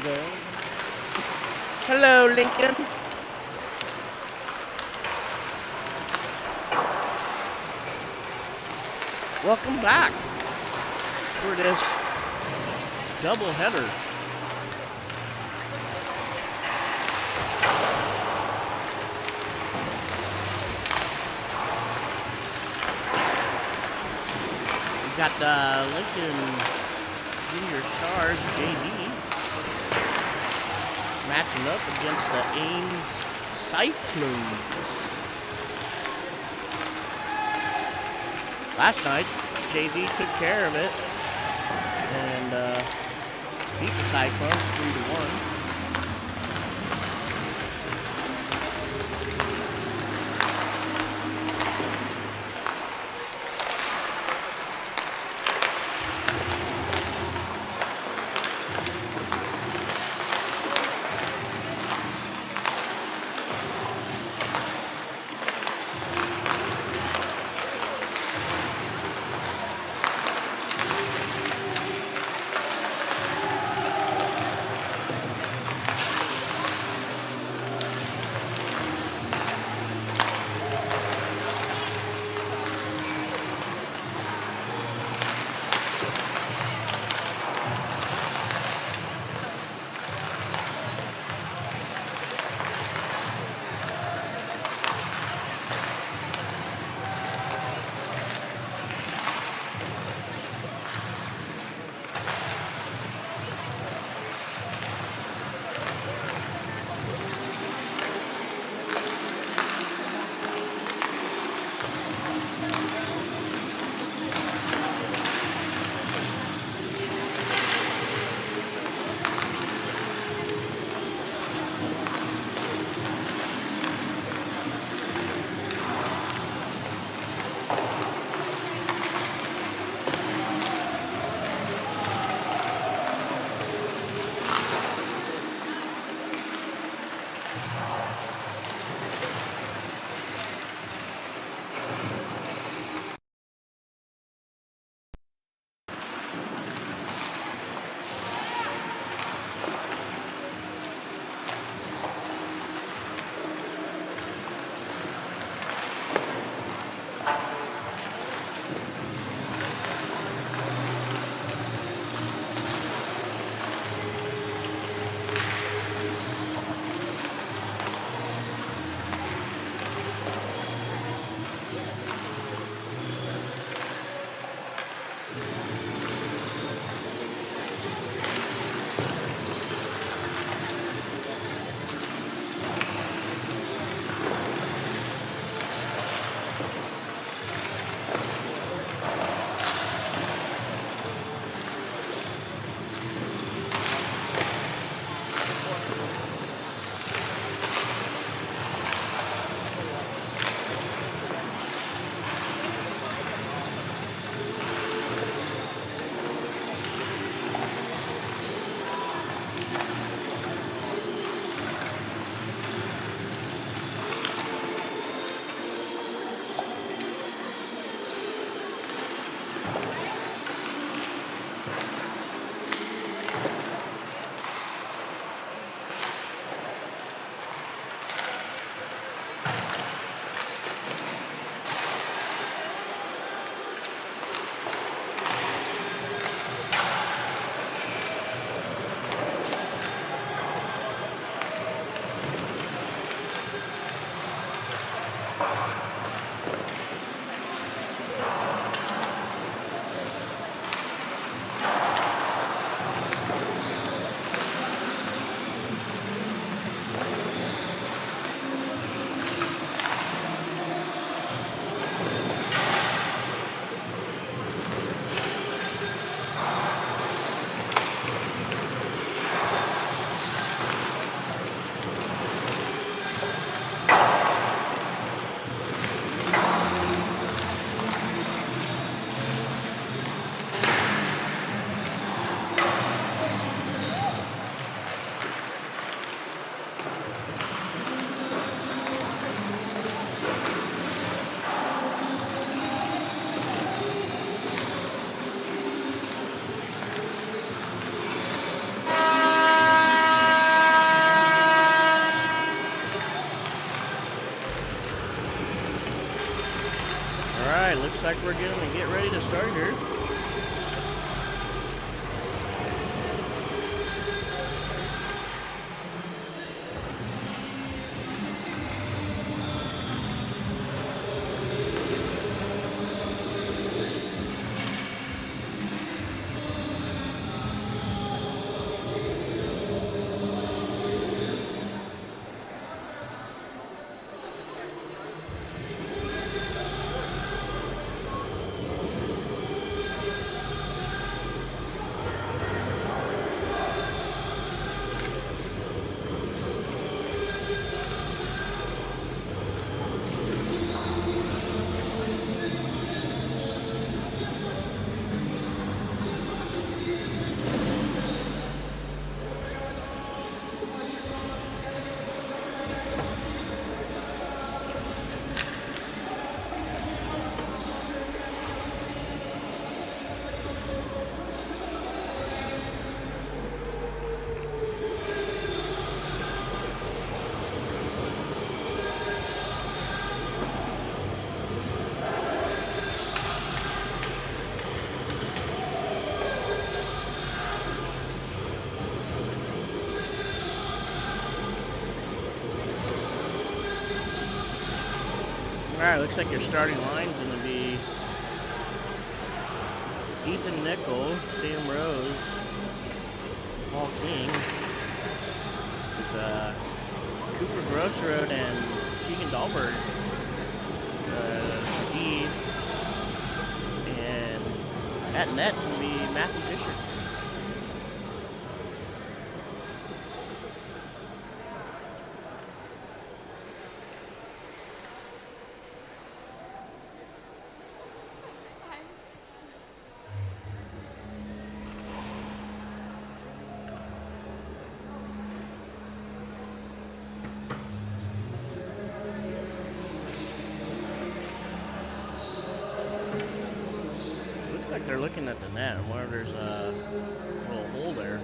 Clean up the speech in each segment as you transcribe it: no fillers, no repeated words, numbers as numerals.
there. Hello, Lincoln. Welcome back for this doubleheader. We got the Lincoln Junior Stars JV matching up against the Ames Cyclones. Last night, JV took care of it and beat the Cyclones 3-1. like we're gonna get ready to start here. Alright, looks like your starting line's gonna be Ethan Nickel, Sam Rose, Paul King, with Cooper Grossroad and Keegan Dahlberg, D, and at net gonna be Matthew Fisher. Looks like they're looking at the net, where there's a little hole there.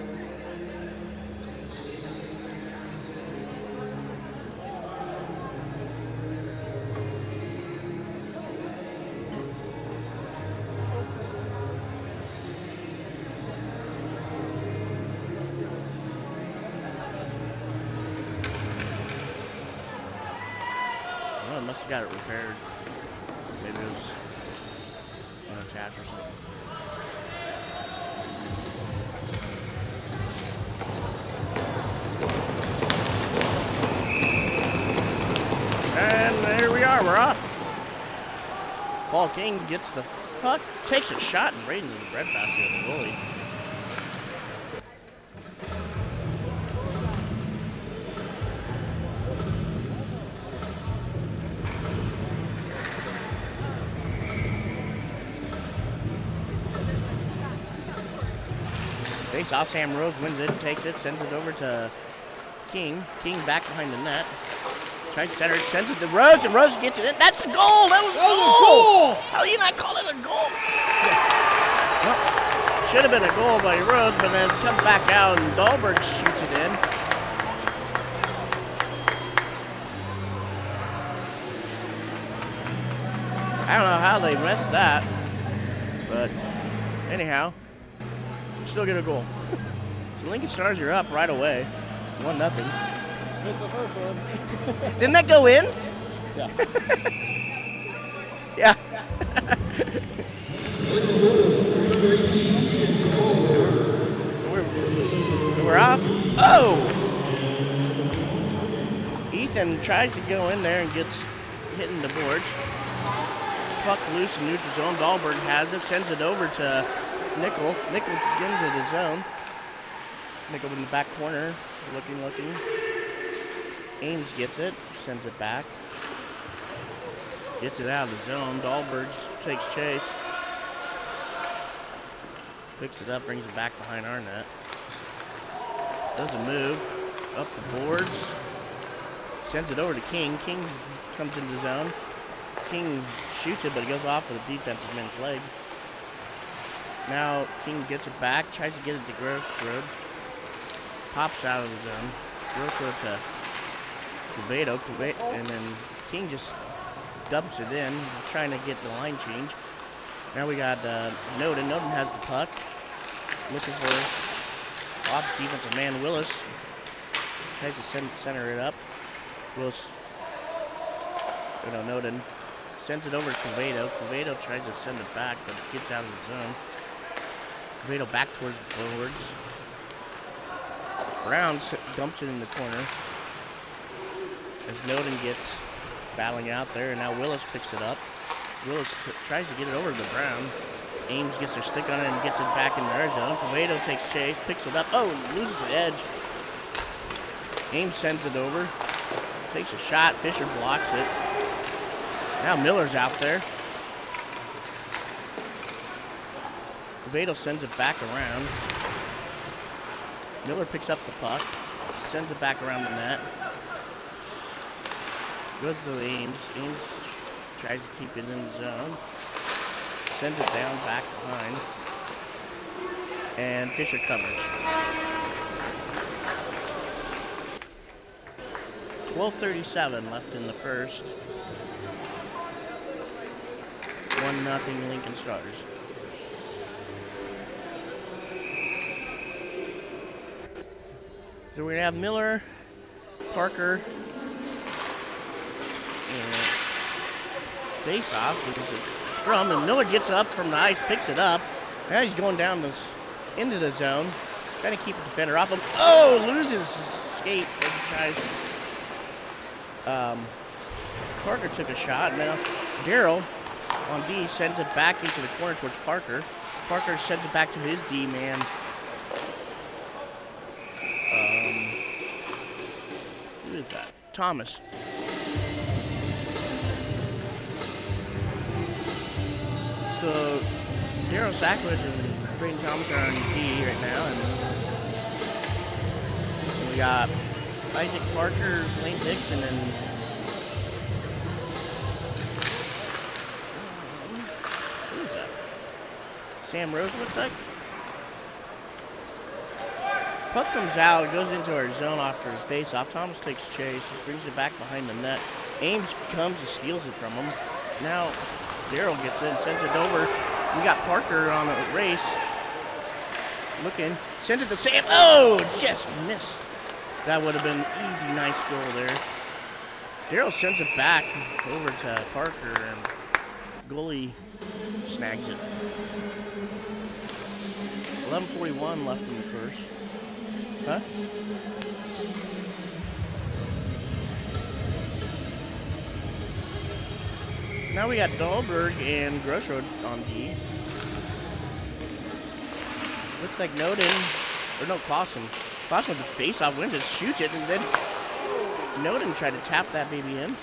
Oh, must have got it repaired. Maybe it was unattached or something. And there we are, we're off. Paul King gets the puck, takes a shot, and right into the breadbasket of the goalie. Face off, Sam Rose wins it, takes it, sends it over to King. King back behind the net. Tries to center, sends it to Rose, and Rose gets it in. That's a goal! That was a goal! How do you not call it a goal? Well, should have been a goal by Rose, but then it comes back out and Dahlberg shoots it in. I don't know how they missed that, but anyhow, still get a goal. So Lincoln Stars are up right away, 1-0. Missed the first one. Didn't that go in? Yeah. Yeah. we're off. Oh! Ethan tries to go in there and gets hit in the boards. Puck loose in neutral zone. Dahlberg has it, sends it over to Nickel. Nickel into the zone. Nickel in the back corner, looking. Ames gets it, sends it back. Gets it out of the zone. Dahlberg takes chase. Picks it up, brings it back behind our net. Does a move. Up the boards. Sends it over to King. King comes into the zone. King shoots it, but it goes off of the defensive man's leg. Now King gets it back, tries to get it to Grossroad. Pops out of the zone. Grossroad to Cuvedo, and then King just dumps it in, trying to get the line change. Now we got Noden. Noden has the puck. Looking for off defensive man Willis. Tries to center it up. Willis. Oh no, Noden sends it over to Quevedo. Quevedo tries to send it back, but gets out of the zone. Quevedo back towards the forwards. Brown dumps it in the corner. As Noden gets battling out there, and now Willis picks it up. Willis tries to get it over to Brown. Ames gets their stick on it and gets it back in their zone. Quevedo takes chase, picks it up. Oh, loses the edge. Ames sends it over. Takes a shot. Fisher blocks it. Now Miller's out there. Quevedo sends it back around. Miller picks up the puck. Sends it back around the net. Goes to Ames. Ames tries to keep it in the zone. Sends it down back behind. And Fisher covers. 12:37 left in the first. 1-0 Lincoln Stars. So we're going to have Miller, Parker, and face-off. Strum, and Miller gets up from the ice, picks it up. Now he's going down this into the zone, trying to keep the defender off him. Oh, loses his skate as he tries. Parker took a shot, and now Darryl on D sends it back into the corner towards Parker. Parker sends it back to his D man. Who is that? Thomas. So Darryl Sackledge and Brayden Thomas are on D right now, and we got Isaac Parker, Lane Dixon, and who is that? Sam Rose, looks like. Puck comes out, goes into our zone after a face-off. Thomas takes chase, brings it back behind the net. Ames comes and steals it from him. Now Darryl gets in, sends it over. We got Parker on a race. Looking, sends it to Sam. Oh, just missed. That would have been an easy, nice goal there. Darryl sends it back over to Parker, and goalie snags it. 11:41 left in the first. Huh? Now we got Dahlberg and Grossroad on D. Looks like Noden, or no, Clausen. Clausen with the face-off win, just shoots it, and then Noden tried to tap that baby in.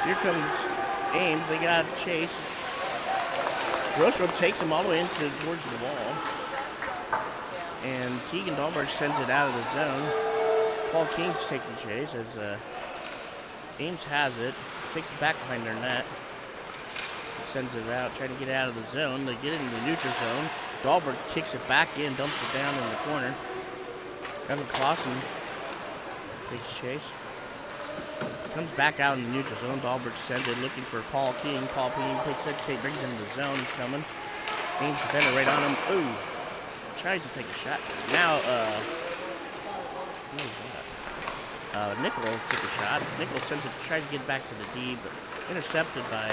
Here comes Ames, they got chase. Grossroad takes him all the way towards the wall. And Keegan Dahlberg sends it out of the zone. Paul King's taking chase as Ames has it. Takes it back behind their net. Sends it out, trying to get out of the zone. They get it in the neutral zone. Dahlberg kicks it back in, dumps it down in the corner. Evan Clausen takes chase. Comes back out in the neutral zone. Dahlberg sends it, looking for Paul King. Paul King picks it, brings him to the zone. He's coming. Ames defender right on him. Ooh. Tries to take a shot. Now, who is that? Nickel took a shot. Nickel sends it, tried to get back to the D, but intercepted by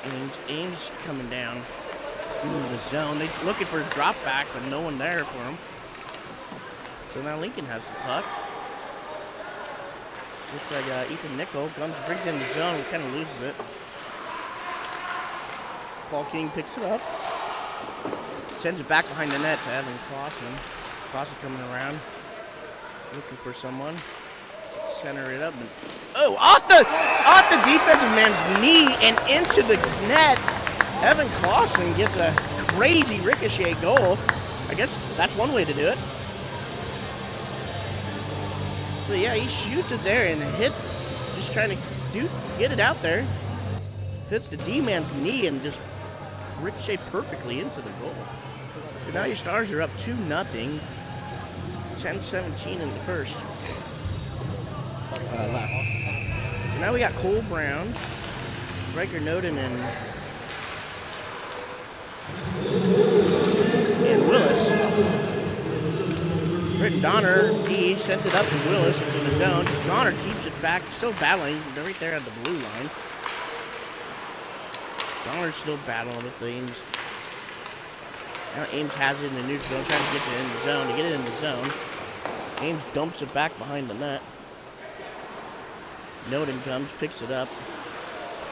Ames. Ames coming down into the zone. They looking for a drop back, but no one there for him. So now Lincoln has the puck. Looks like Ethan Nickel comes, brings it in the zone, and kind of loses it. Paul King picks it up. Sends it back behind the net to Evan Clausen. Clausen coming around, looking for someone. Center it up. And, oh, off the defensive man's knee and into the net. Evan Clausen gets a crazy ricochet goal. I guess that's one way to do it. So yeah, he shoots it there and hits, just trying to get it out there. Hits the D-man's knee and just ricochet perfectly into the goal. So now your Stars are up 2-0. 10-17 in the first. So now we got Cole Brown, Riker Noden, and And Willis. Britton Donner, D, sends it up to Willis into the zone. Donner keeps it back, still battling. They're right there at the blue line. Donner's still battling with Ames. Now Ames has it in the neutral zone, trying to get it in the zone. To get it in the zone, Ames dumps it back behind the net. Noden comes, picks it up,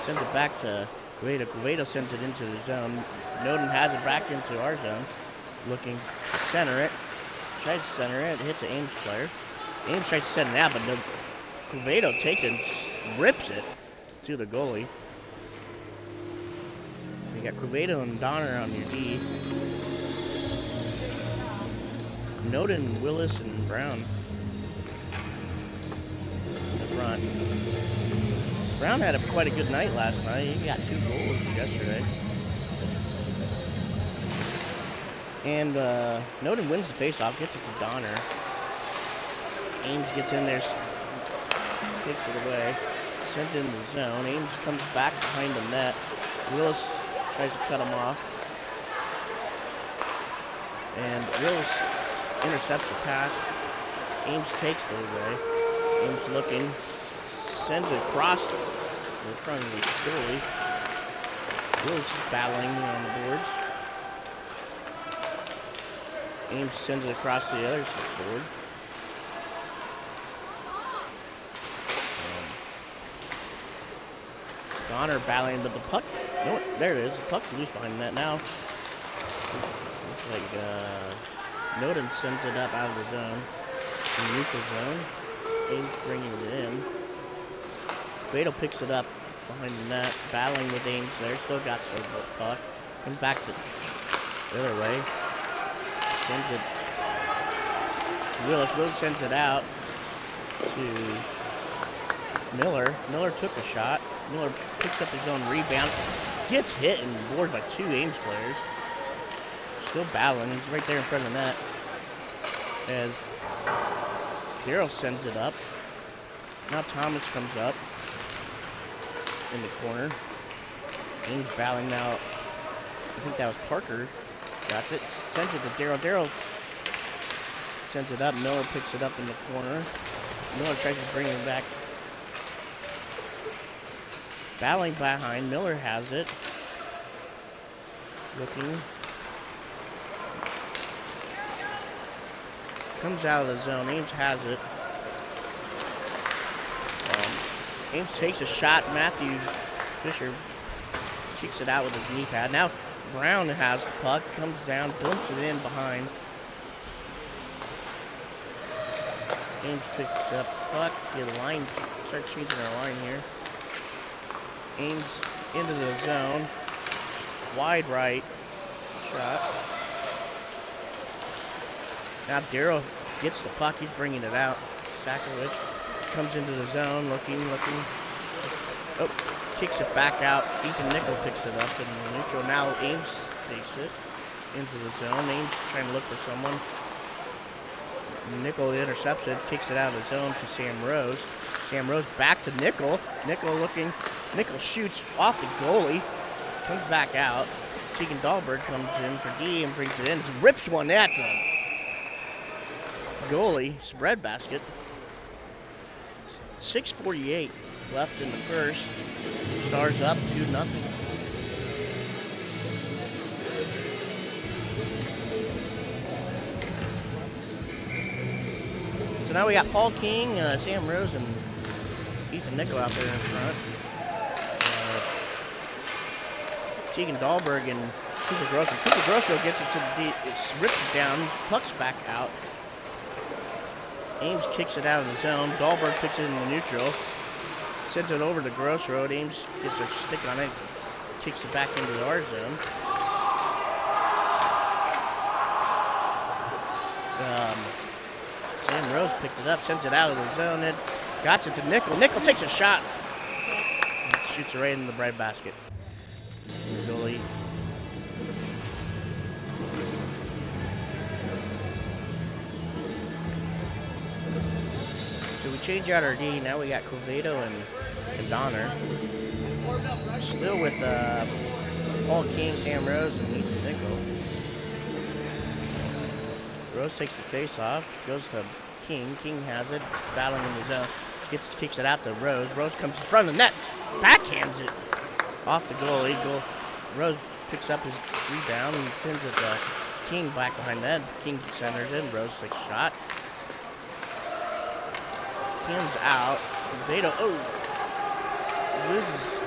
sends it back to Cueto. Cueto sends it into the zone. Noden has it back into our zone, looking to center it. Tries to center it, hits an Ames player. Ames tries to send it out, but no, Cueto takes it and rips it to the goalie. You got Cueto and Donner on your D. Noden, Willis, and Brown in the front. Brown had quite a good night last night. He got 2 goals yesterday. And Noden wins the faceoff, gets it to Donner. Ames gets in there, takes it away, sends it in the zone. Ames comes back behind the net. Willis tries to cut him off. And Willis intercepts the pass. Ames takes it away. Ames looking, sends it across the front of the goalie. Willis battling on the boards. Ames sends it across the other board. Donner battling, but the puck, no, there it is. The puck's loose behind the net now. Looks like Noden sends it up out of the zone, in the neutral zone. Ames bringing it in. Cueto picks it up behind the net, battling with Ames there. Still got the puck. Comes back the other way. Sends it to Willis. Willis sends it out to Miller. Miller took a shot. Miller picks up his own rebound. Gets hit and boarded by 2 Ames players. Still battling. He's right there in front of the net. As Darryl sends it up. Now Thomas comes up in the corner. Ames battling now. I think that was Parker. Got it. Sends it to Darryl. Darryl sends it up. Miller picks it up in the corner. Miller tries to bring it back. Battling behind. Miller has it. Looking. Comes out of the zone. Ames has it. Ames takes a shot. Matthew Fisher kicks it out with his knee pad. Now Brown has the puck, comes down, dumps it in behind. Ames picks up the puck, get a line, starts changing our line here. Ames into the zone, wide right, shot. Now Darryl gets the puck, he's bringing it out. Sakovic comes into the zone, looking. Oh, kicks it back out. Ethan Nickel picks it up in the neutral. Now Ames takes it into the zone. Ames trying to look for someone. Nickel intercepts it, kicks it out of the zone to Sam Rose. Sam Rose back to Nickel. Nickel looking. Nickel shoots off the goalie. Comes back out. Tegan Dahlberg comes in for D and brings it in. Rips one at the goalie. Spread basket. 6:48 left in the first. Stars up 2-0. So now we got Paul King, Sam Rose, and Ethan Nickel out there in front. Tegan Dahlberg and Cooper Grosso. Cooper Grosso gets it to the D. It rips it down. Puck's back out. Ames kicks it out of the zone. Dahlberg picks it in the neutral. Sends it over to Gross Road. Ames gets a stick on it. Kicks it back into our zone. Sam Rose picked it up. Sends it out of the zone. It got it to Nickel. Nickel takes a shot. Shoots it right in the bread basket. The goalie. So we change out our D. Now we got Cueto and Donner. Still with Paul King, Sam Rose, and Ethan Nickel. Rose takes the face off, goes to King. King has it, battling in the zone. Kicks it out to Rose. Rose comes in front of the net, backhands it off the goalie. Rose picks up his rebound and sends it to King back behind net. King centers in. Rose takes a shot. Kim's out. Vado, loses.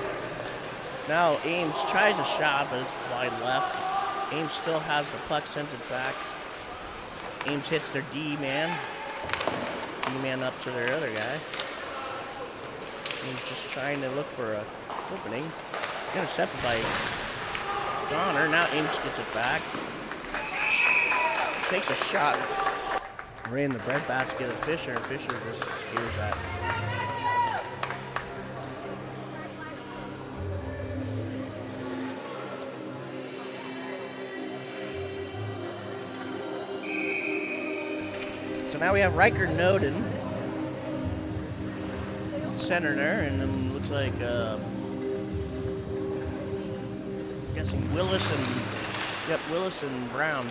Now Ames tries a shot, but it's wide left. Ames still has the puck, sends it back. Ames hits their D-man. D-man up to their other guy. Ames just trying to look for a opening. Intercepted by Donner. Now Ames gets it back. Takes a shot. Right in the breadbasket of Fisher, and Fisher just skews that. So now we have Riker Noden, center there, and then looks like I'm guessing Willis and Brown.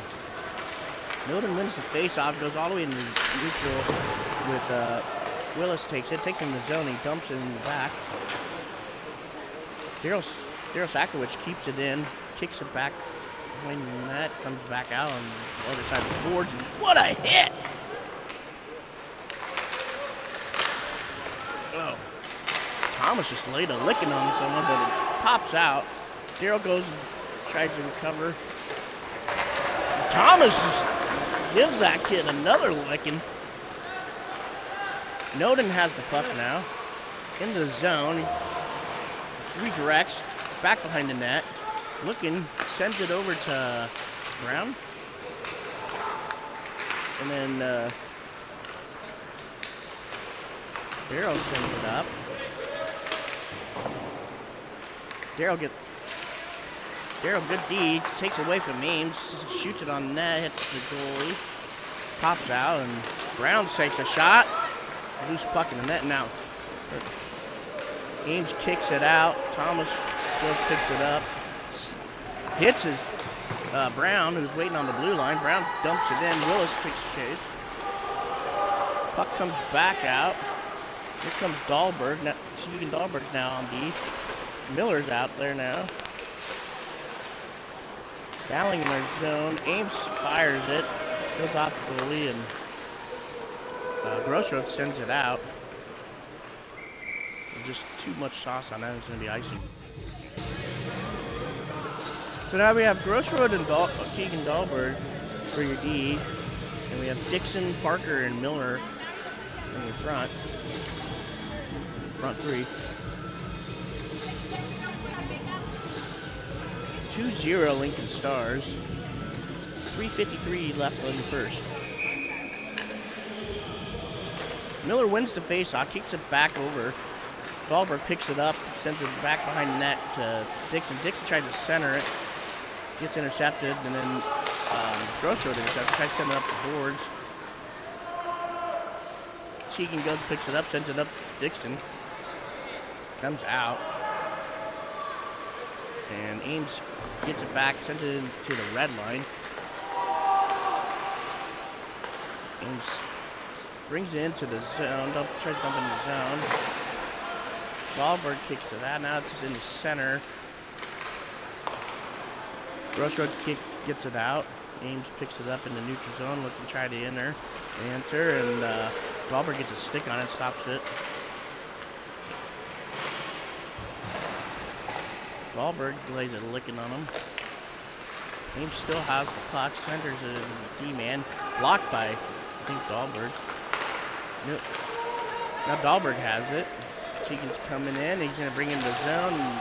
Noden wins the face-off, goes all the way into neutral with Willis takes him in the zone, he dumps it in the back. Daryl Sakowicz keeps it in, kicks it back when that comes back out on the other side of the boards, and what a hit! Oh, Thomas just laid a licking on someone, but it pops out. Daryl goes and tries to recover. Thomas just gives that kid another licking. Noden has the puck now. In the zone. Redirects. Back behind the net. Looking. Sends it over to Brown. And then Daryl sends it up. Daryl, good D, takes away from Ames, shoots it on net, hits the goalie, pops out, and Brown takes a shot. Loose puck in the net now. Ames kicks it out. Thomas goes, picks it up, hits his Brown, who's waiting on the blue line. Brown dumps it in. Willis takes a chase. Puck comes back out. Here comes Dahlberg. Now, Tegan Dahlberg's now on D. Miller's out there now. Battling in their zone. Ames fires it. Goes off the goalie, and Grossroad sends it out. Just too much sauce on that. It's going to be icing. So now we have Grossroad and Tegan Dahlberg for your D. And we have Dixon, Parker, and Miller in the front. Front three. 2-0 Lincoln Stars. 3:53 left on the first. Miller wins the faceoff, kicks it back over. Dahlberg picks it up, sends it back behind the net to Dixon. Dixon tries to center it, gets intercepted, and then Grossroad intercepted, tries to send it up the boards. Tegan goes, picks it up, sends it up to Dixon. Comes out. And Ames gets it back, sends it into the red line. Ames brings it into the zone, tries to dump in the zone. Dahlberg kicks it out, now it's in the center. Grossroad gets it out. Ames picks it up in the neutral zone, looking to try to enter, and Dahlberg gets a stick on it, stops it. Dahlberg lays a licking on him. Ames still has the puck, centers it in the D-man, blocked by, I think, Dahlberg. Nope. Now Dahlberg has it. Tegan's coming in, he's going to bring in the zone, and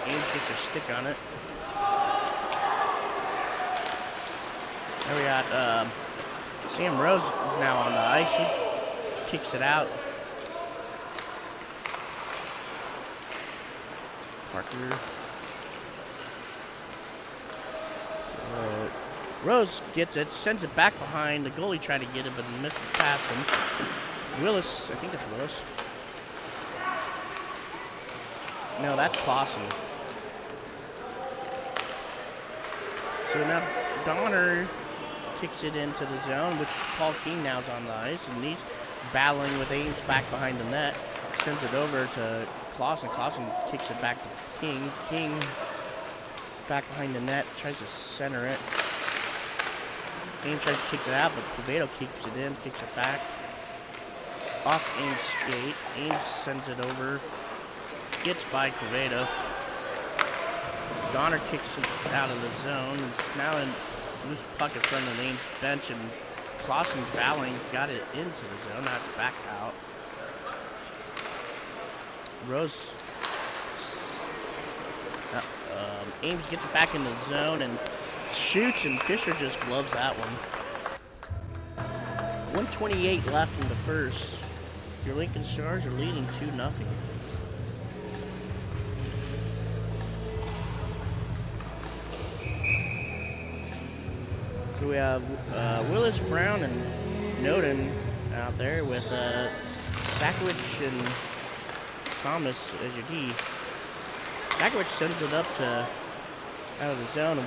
Ames gets a stick on it. There we got, Sam Rose is now on the ice. He kicks it out. Parker. So, Rose gets it, sends it back behind. The goalie tried to get it, but he missed it past him. Willis, I think it's Willis. No, that's Clausen. So now Donner kicks it into the zone, which Paul King now's on the ice, and he's battling with Ames back behind the net. Sends it over to Clausen. Clausen kicks it back to King. King back behind the net, tries to center it. Ames tries to kick it out, but Quevedo keeps it in, kicks it back. Off Ames' skate. Ames sends it over. Gets by Quevedo. Donner kicks it out of the zone. It's now in loose puck in front of the Ames bench, and Clausen battling, got it into the zone, not back out. Rose, Ames gets it back in the zone and shoots, and Fisher just gloves that one. 1:28 left in the first. Your Lincoln Stars are leading 2-0. So we have Willis, Brown, and Noden out there with Sakowicz and Thomas as your D. Sakowicz sends it up to out of the zone.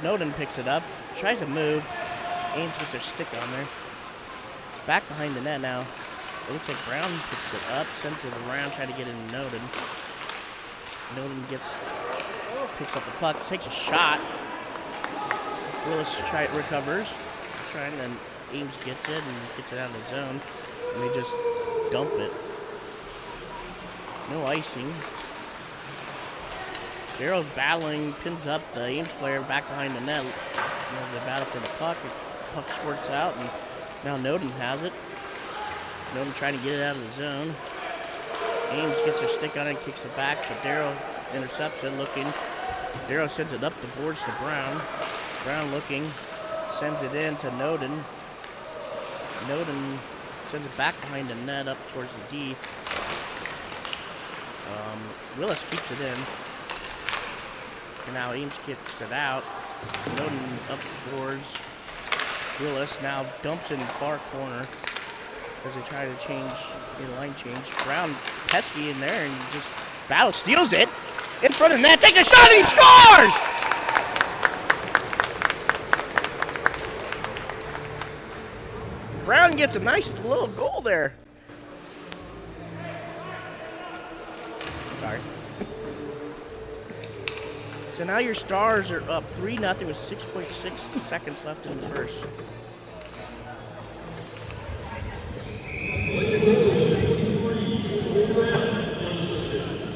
Noden picks it up, tries to move. Ames gets their stick on there. Back behind the net now. It looks like Brown picks it up, sends it around, trying to get into Noden. Noden picks up the puck, takes a shot. Willis recovers, and then Ames gets it and gets it out of the zone, and they just dump it. No icing. Darrow's battling, pins up the Ames player back behind the net. They battle for the puck. The puck squirts out, and now Noden has it. Noden trying to get it out of the zone. Ames gets their stick on it and kicks it back, but Darrow intercepts it, looking. Darrow sends it up the boards to Brown. Brown looking, sends it in to Noden. Noden sends it back behind the net up towards the D. Willis keeps it in. And now Ames kicks it out. Noden up the boards. Willis now dumps it in the far corner as they try to change the line change. Brown pesky in there and just battle steals it in front of the net. Takes a shot and he scores! Brown gets a nice little goal there. Sorry. So now your Stars are up 3-0 with 6.6 seconds left in the first.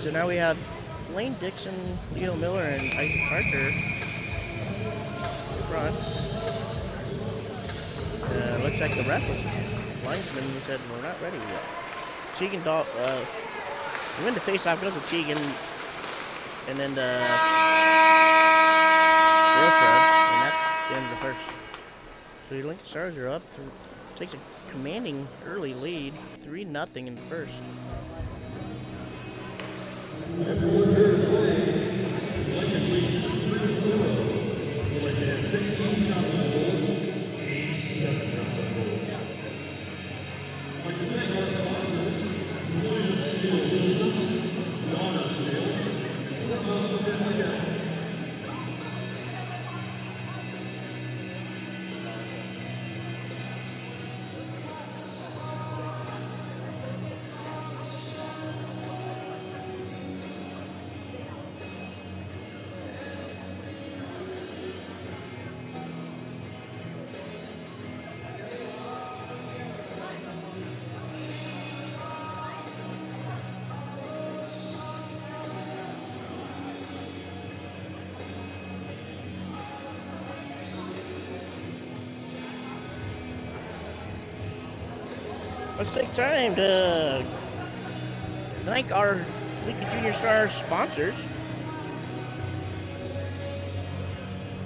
So now we have Lane Dixon, Leo Miller, and Isaac Parker in front. Looks like the ref was linesman who said we're not ready yet. Tegan win the face-off, goes to Tegan, and then the Wilfred, and that's the end of the first. So your Lincoln Stars are up, takes a commanding early lead, 3-0 in the first. Everyone heard play. Lincoln leads 3-0. Lincoln had 16 shots on goal, 87 shots on goal. I'd like to thank our sponsors, Precision Steel Systems, Donner Steel, and Courthouse Family Down. Let's take time to thank our Lincoln Junior Stars sponsors.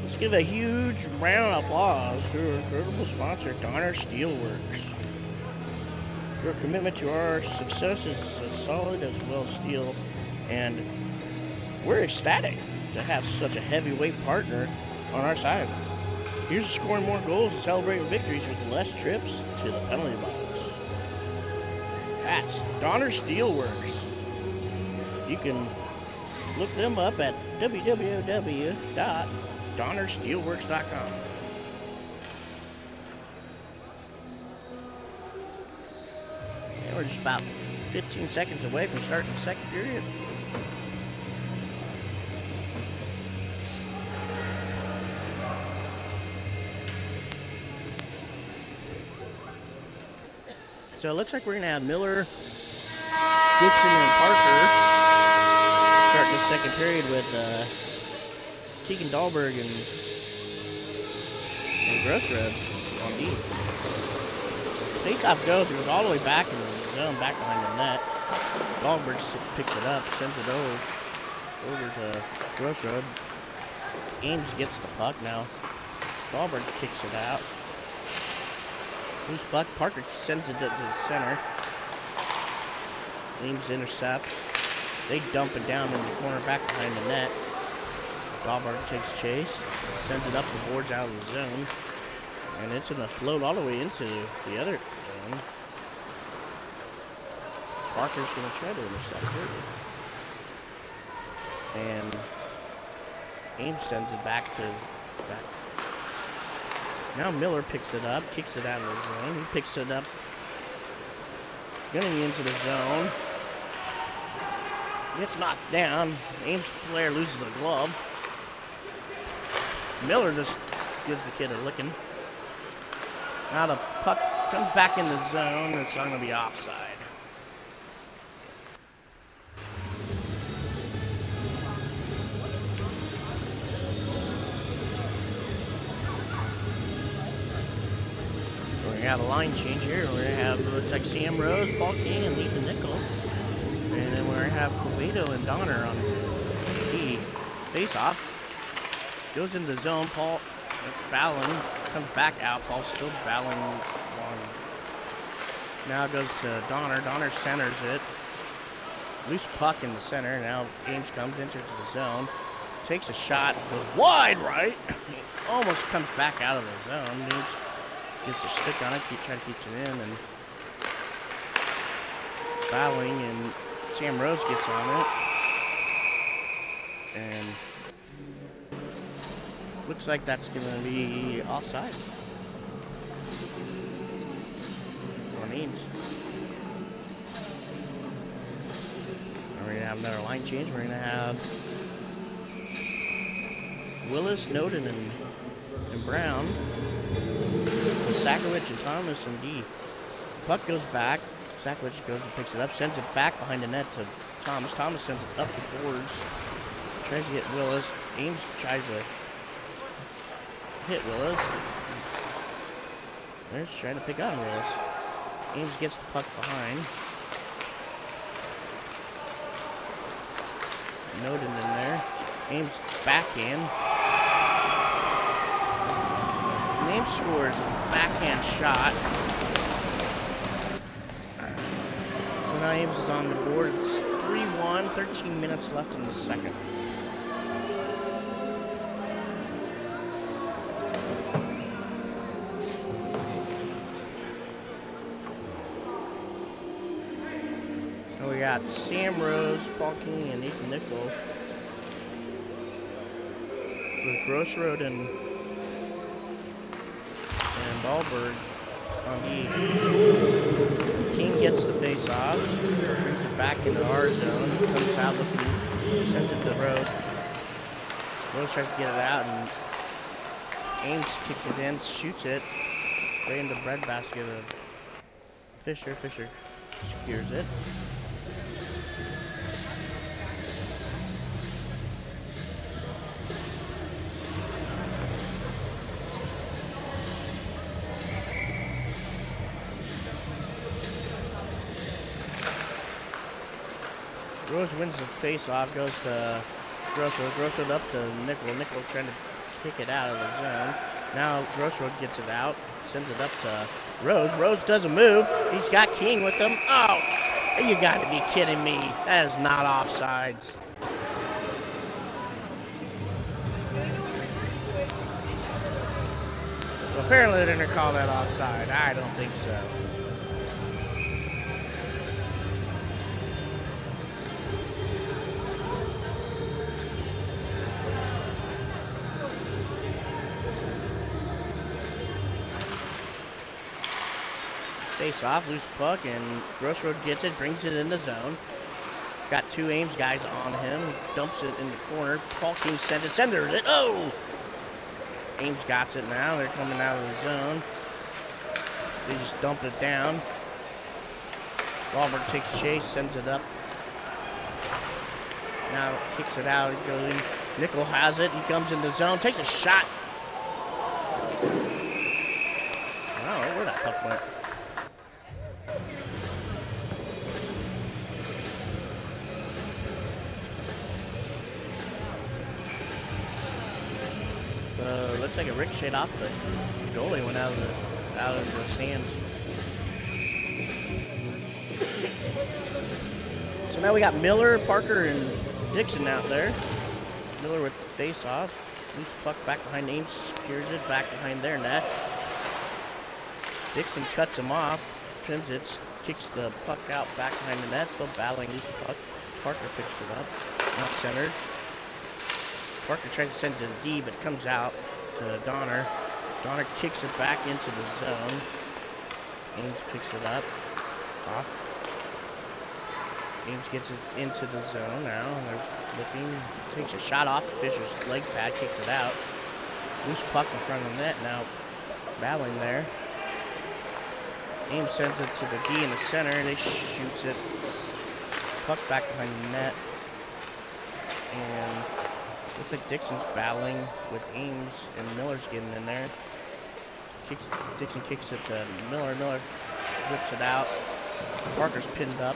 Let's give a huge round of applause to our incredible sponsor, Donner Steelworks. Your commitment to our success is as solid as well steel, and we're ecstatic to have such a heavyweight partner on our side. Here's to scoring more goals and celebrating victories with less trips to the penalty box. That's Donner Steelworks. You can look them up at www.donnersteelworks.com. We're just about 15 seconds away from starting the second period. So it looks like we're going to have Miller, Dixon, and Parker starting the second period with Tegan Dahlberg and Grossroad on D. Face-off goes all the way back in the zone, back behind the net. Dahlberg picks it up, sends it over to Grossroad. Ames gets the puck now. Dahlberg kicks it out. Loose puck. Parker sends it to the center. Ames intercepts. They dump it down in the corner back behind the net. Dahlberg takes chase. Sends it up the boards out of the zone. And it's going to float all the way into the other zone. Parker's going to try to intercept it. And Ames sends it back. Now Miller picks it up, kicks it out of the zone. He picks it up, getting into the zone. Gets knocked down. Ames player loses a glove. Miller just gives the kid a licking. Now the puck comes back in the zone. It's not going to be offside. We have a line change here. We're going to have, looks like Sam Rose, Paul King, and Ethan Nickel. And then we're going to have Covedo and Donner on D. Face off. Goes into the zone. Paul Fallon comes back out. Paul's still battling along. Now it goes to Donner. Donner centers it. Loose puck in the center. Now Ames comes, enters the zone. Takes a shot. Goes wide right. Almost comes back out of the zone. Ames gets a stick on it, trying to keep it in, and fouling, and Sam Rose gets on it, and looks like that's going to be offside on Ames. We're going to have another line change. We're going to have Willis, Snowden, and Brown. Sakovic and Thomas and D. Puck goes back. Sakovic goes and picks it up, sends it back behind the net to Thomas. Thomas sends it up the boards. Tries to get Willis. Ames tries to hit Willis. They're just trying to pick on Willis. Ames gets the puck behind. Noden in there. Ames backhand. Ames scores a backhand shot. So now Ames is on the board. It's 3-1, 13 minutes left in the second. So we got Sam Rose, Paul King, and Ethan Nickel with Grossroad and Dahlberg on E. King gets the face off, brings it back into our zone, comes out looking, sends it to Rose. Rose tries to get it out, and Ames kicks it in, shoots it right into the breadbasket of Fisher. Fisher secures it. Rose wins the face-off, goes to Grossroad. Grossroad up to Nickel. Nickel trying to kick it out of the zone. Now Grossroad gets it out, sends it up to Rose. Rose doesn't move. He's got King with him. Oh, you got to be kidding me. That is not offsides. Well, apparently they're going to call that offside. I don't think so. Face off, loose puck, and Gross Road gets it, brings it in the zone. He's got two Ames guys on him, dumps it in the corner. Paul King sends it, centers it. Oh! Ames got it now. They're coming out of the zone. They just dump it down. Wahlberg takes chase, sends it up. Now kicks it out. It goes in. Nickel has it. He comes in the zone, takes a shot. I don't know where that puck went. Looks like a ricochet off the goalie, went out of the stands. So now we got Miller, Parker, and Dixon out there. Miller with the face off. Loose puck back behind Ames, secures it back behind their net. Dixon cuts him off, pins it, kicks the puck out back behind the net, still battling loose puck. Parker picks it up, not centered. Parker tries to send it to the D, but it comes out to Donner. Donner kicks it back into the zone. Ames picks it up, off. Ames gets it into the zone now, and they're looking. Takes a shot off Fisher's leg pad, kicks it out. Loose puck in front of the net now, battling there. Ames sends it to the D in the center. They shoots it. Puck back behind the net. And looks like Dixon's battling with Ames, and Miller's getting in there. Dixon kicks it to Miller. Miller whips it out. Parker's pinned up.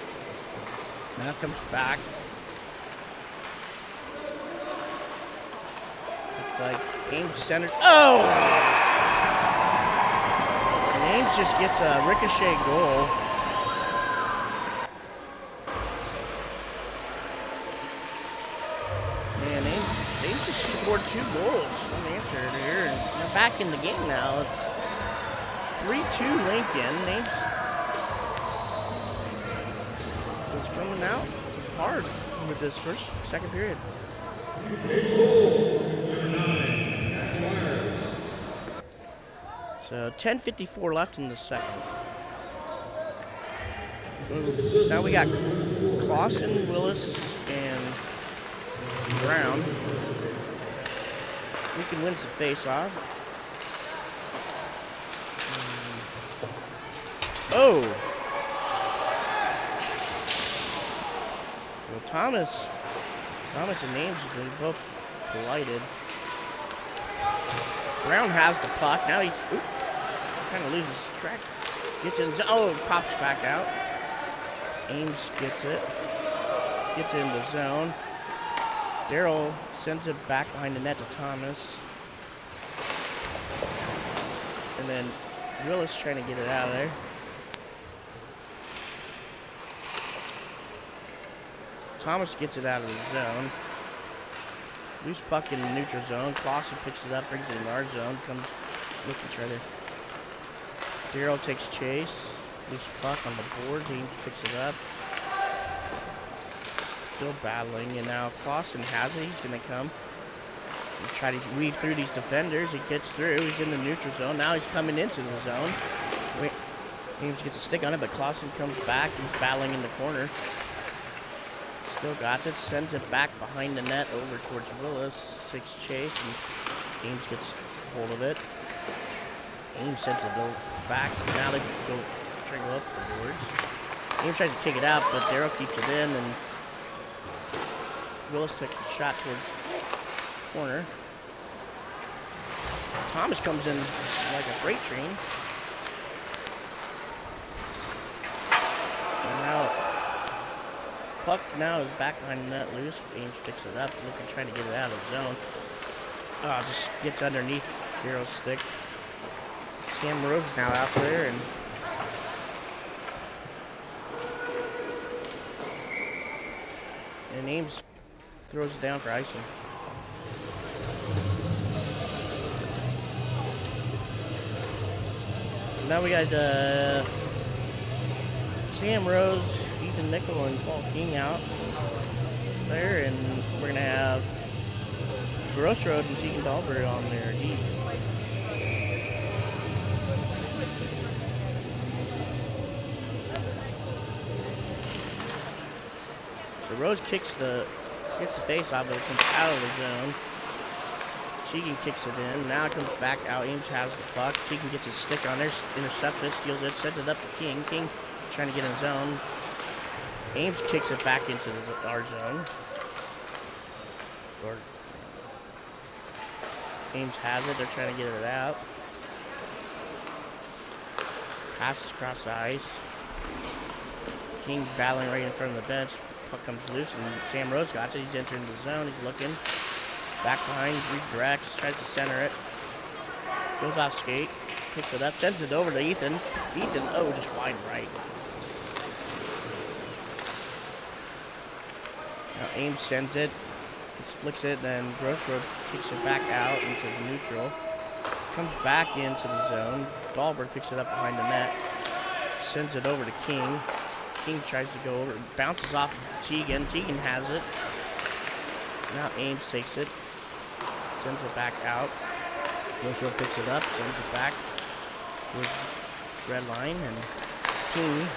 Now comes back. Looks like Ames centers. Oh! And Ames just gets a ricochet goal. Man, Ames just scored 2 goals unanswered here. And they're back in the game now. It's 3-2 Lincoln. Ames is coming out hard with this second period. So 10:54 left in the second. Now we got Clausen, Willis, and Brown. Lincoln wins the face-off. Oh! Well, Thomas and Ames have been both collided. Brown has the puck. Now he's kind of loses track. Gets in. Oh, pops back out. Ames gets it. Gets in the zone. Darrell sends it back behind the net to Thomas. And then Willis trying to get it out of there. Thomas gets it out of the zone. Loose puck in the neutral zone. Clausen picks it up, brings it in our zone. Comes looking to try to. Darrell takes chase. Loose puck on the boards. Ames picks it up. Still battling, and now Clausen has it. He's going to come and try to weave through these defenders. He gets through. He's in the neutral zone. Now he's coming into the zone. Ames gets a stick on it, but Clausen comes back. He's battling in the corner. Still got it. Sends it back behind the net over towards Willis. Takes chase, and Ames gets hold of it. Ames sends it back. Now they try to go up the boards. Ames tries to kick it out, but Darrell keeps it in, and Willis took a shot towards the corner. Thomas comes in like a freight train. And now puck now is back behind the net loose. Ames picks it up, looking, trying to get it out of the zone. Oh, just gets underneath Darrell's stick. Cam Rhodes now out there, and Ames throws it down for icing. So now we got Sam Rose, Ethan Nickel, and Paul King out there, and we're gonna have Gross Road and Tegan Dahlberg on there deep. So Rose gets the face off, but it comes out of the zone. Tegan kicks it in. Now it comes back out. Ames has the puck. Tegan gets his stick on there, intercepts it, steals it, sends it up to King. King trying to get in zone. Ames kicks it back into our zone. Or Ames has it. They're trying to get it out. Passes across the ice. King battling right in front of the bench. Puck comes loose, and Sam Rose got it. He's entering the zone. He's looking. Back behind, redirects, tries to center it. Goes off skate, picks it up, sends it over to Ethan. Ethan, oh, just wide right. Now Ames sends it, flicks it, then Grossroad kicks it back out into the neutral. Comes back into the zone. Dahlberg picks it up behind the net. Sends it over to King. King tries to go over, bounces off Tegan. Tegan has it. Now Ames takes it. Sends it back out. Grossroad picks it up, sends it back towards red line, and King.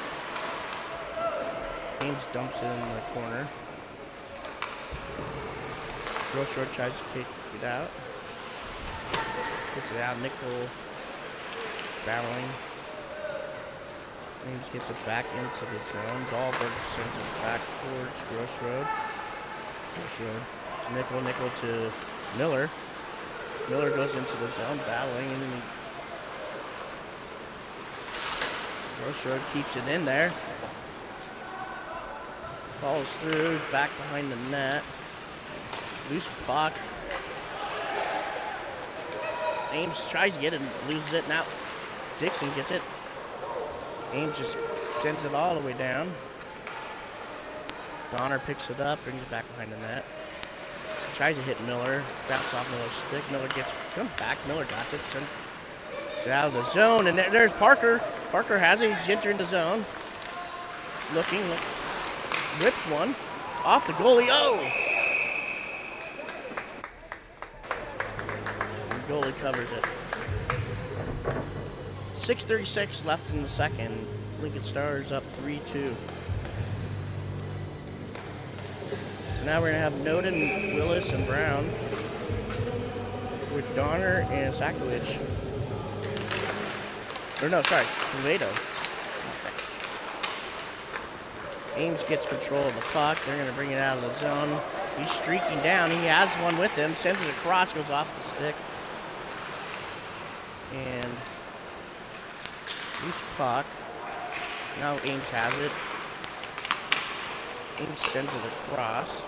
Ames dumps it in the corner. Grossroad tries to kick it out. Kicks it out. Nickel battling. Ames gets it back into the zone. Dahlberg sends it back towards Grossroad. Grossroad to Nickel. Nickel to Miller. Miller goes into the zone, battling, and then Grossroad keeps it in there. Follows through, back behind the net. Loose puck. Ames tries to get it and loses it. Now Dixon gets it. Ames just sends it all the way down. Donner picks it up, brings it back behind the net. Tries to hit Miller, bounce off Miller's stick. Miller comes back. Miller got it, sends it out of the zone, and there's Parker. Parker has it. He's entering the zone. He's looking, rips one off the goalie. Oh! The goalie covers it. 6:36 left in the second. Lincoln Stars up 3-2. Now we're going to have Noden, Willis, and Brown with Donner and Sakovic. Or no, sorry, Toledo. Ames gets control of the puck. They're going to bring it out of the zone. He's streaking down. He has one with him. Sends it across, goes off the stick. And loose puck. Now Ames has it. Ames sends it across.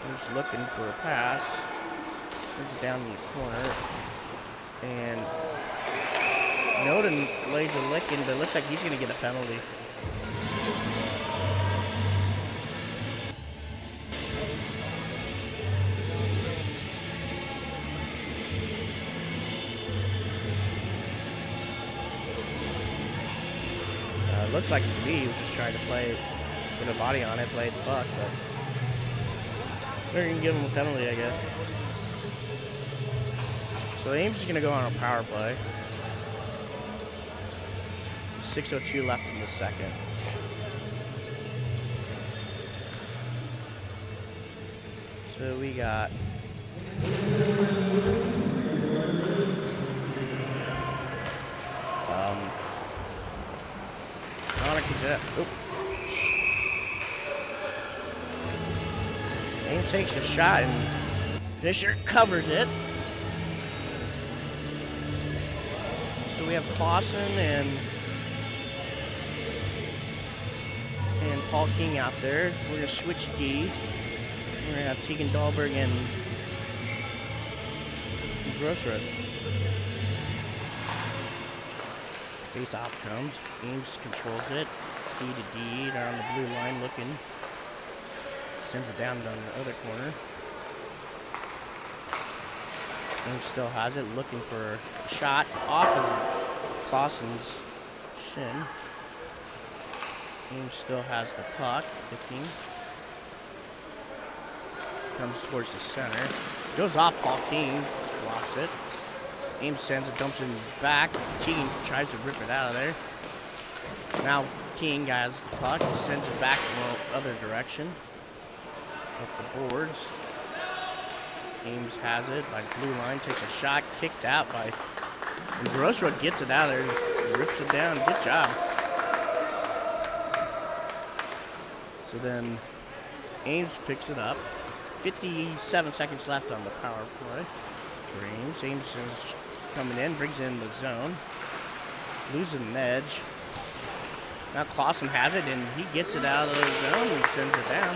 He's looking for a pass. Sends it down the corner. And Noden lays a licking, but it looks like he's going to get a penalty. Looks like to me he was just trying to play, put a body on it, play the puck, but they're going to give him a penalty, I guess. So Ames is going to go on a power play. 6:02 left in the second. So we got Ames takes a shot and Fisher covers it. So we have Clausen and Paul King out there. We're going to switch D. We're going to have Tegan Dahlberg and Grossroad. Face off comes. Ames controls it. D to D. They're on the blue line looking. Sends it down the other corner. Ames still has it. Looking for a shot off of Clausen's shin. Ames still has the puck. Looking. Comes towards the center. Goes off Paul King. Blocks it. Ames sends it, dumps it back. Tegan tries to rip it out of there. Now King has the puck. He sends it back the other direction. Up the boards. Ames has it by the blue line. Takes a shot. Kicked out by... And Grossroad gets it out of there. Just rips it down. Good job. So then Ames picks it up. 57 seconds left on the power play for Ames. Ames is coming in. Brings in the zone. Losing an edge. Now Clausen has it, and he gets it out of the zone and sends it down.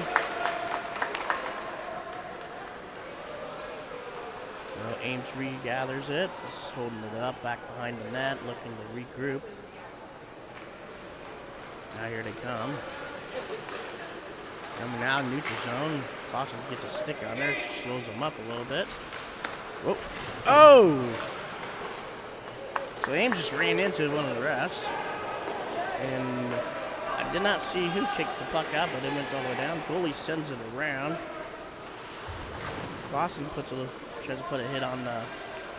Well, Ames regathers it, just holding it up back behind the net, looking to regroup. Now here they come. Coming out, neutral zone. Clausen gets a stick on there, slows them up a little bit. Whoa. Oh! So Ames just ran into one of the refs. And I did not see who kicked the puck out, but it went all the way down. Goalie sends it around. Clausen tries to put a hit on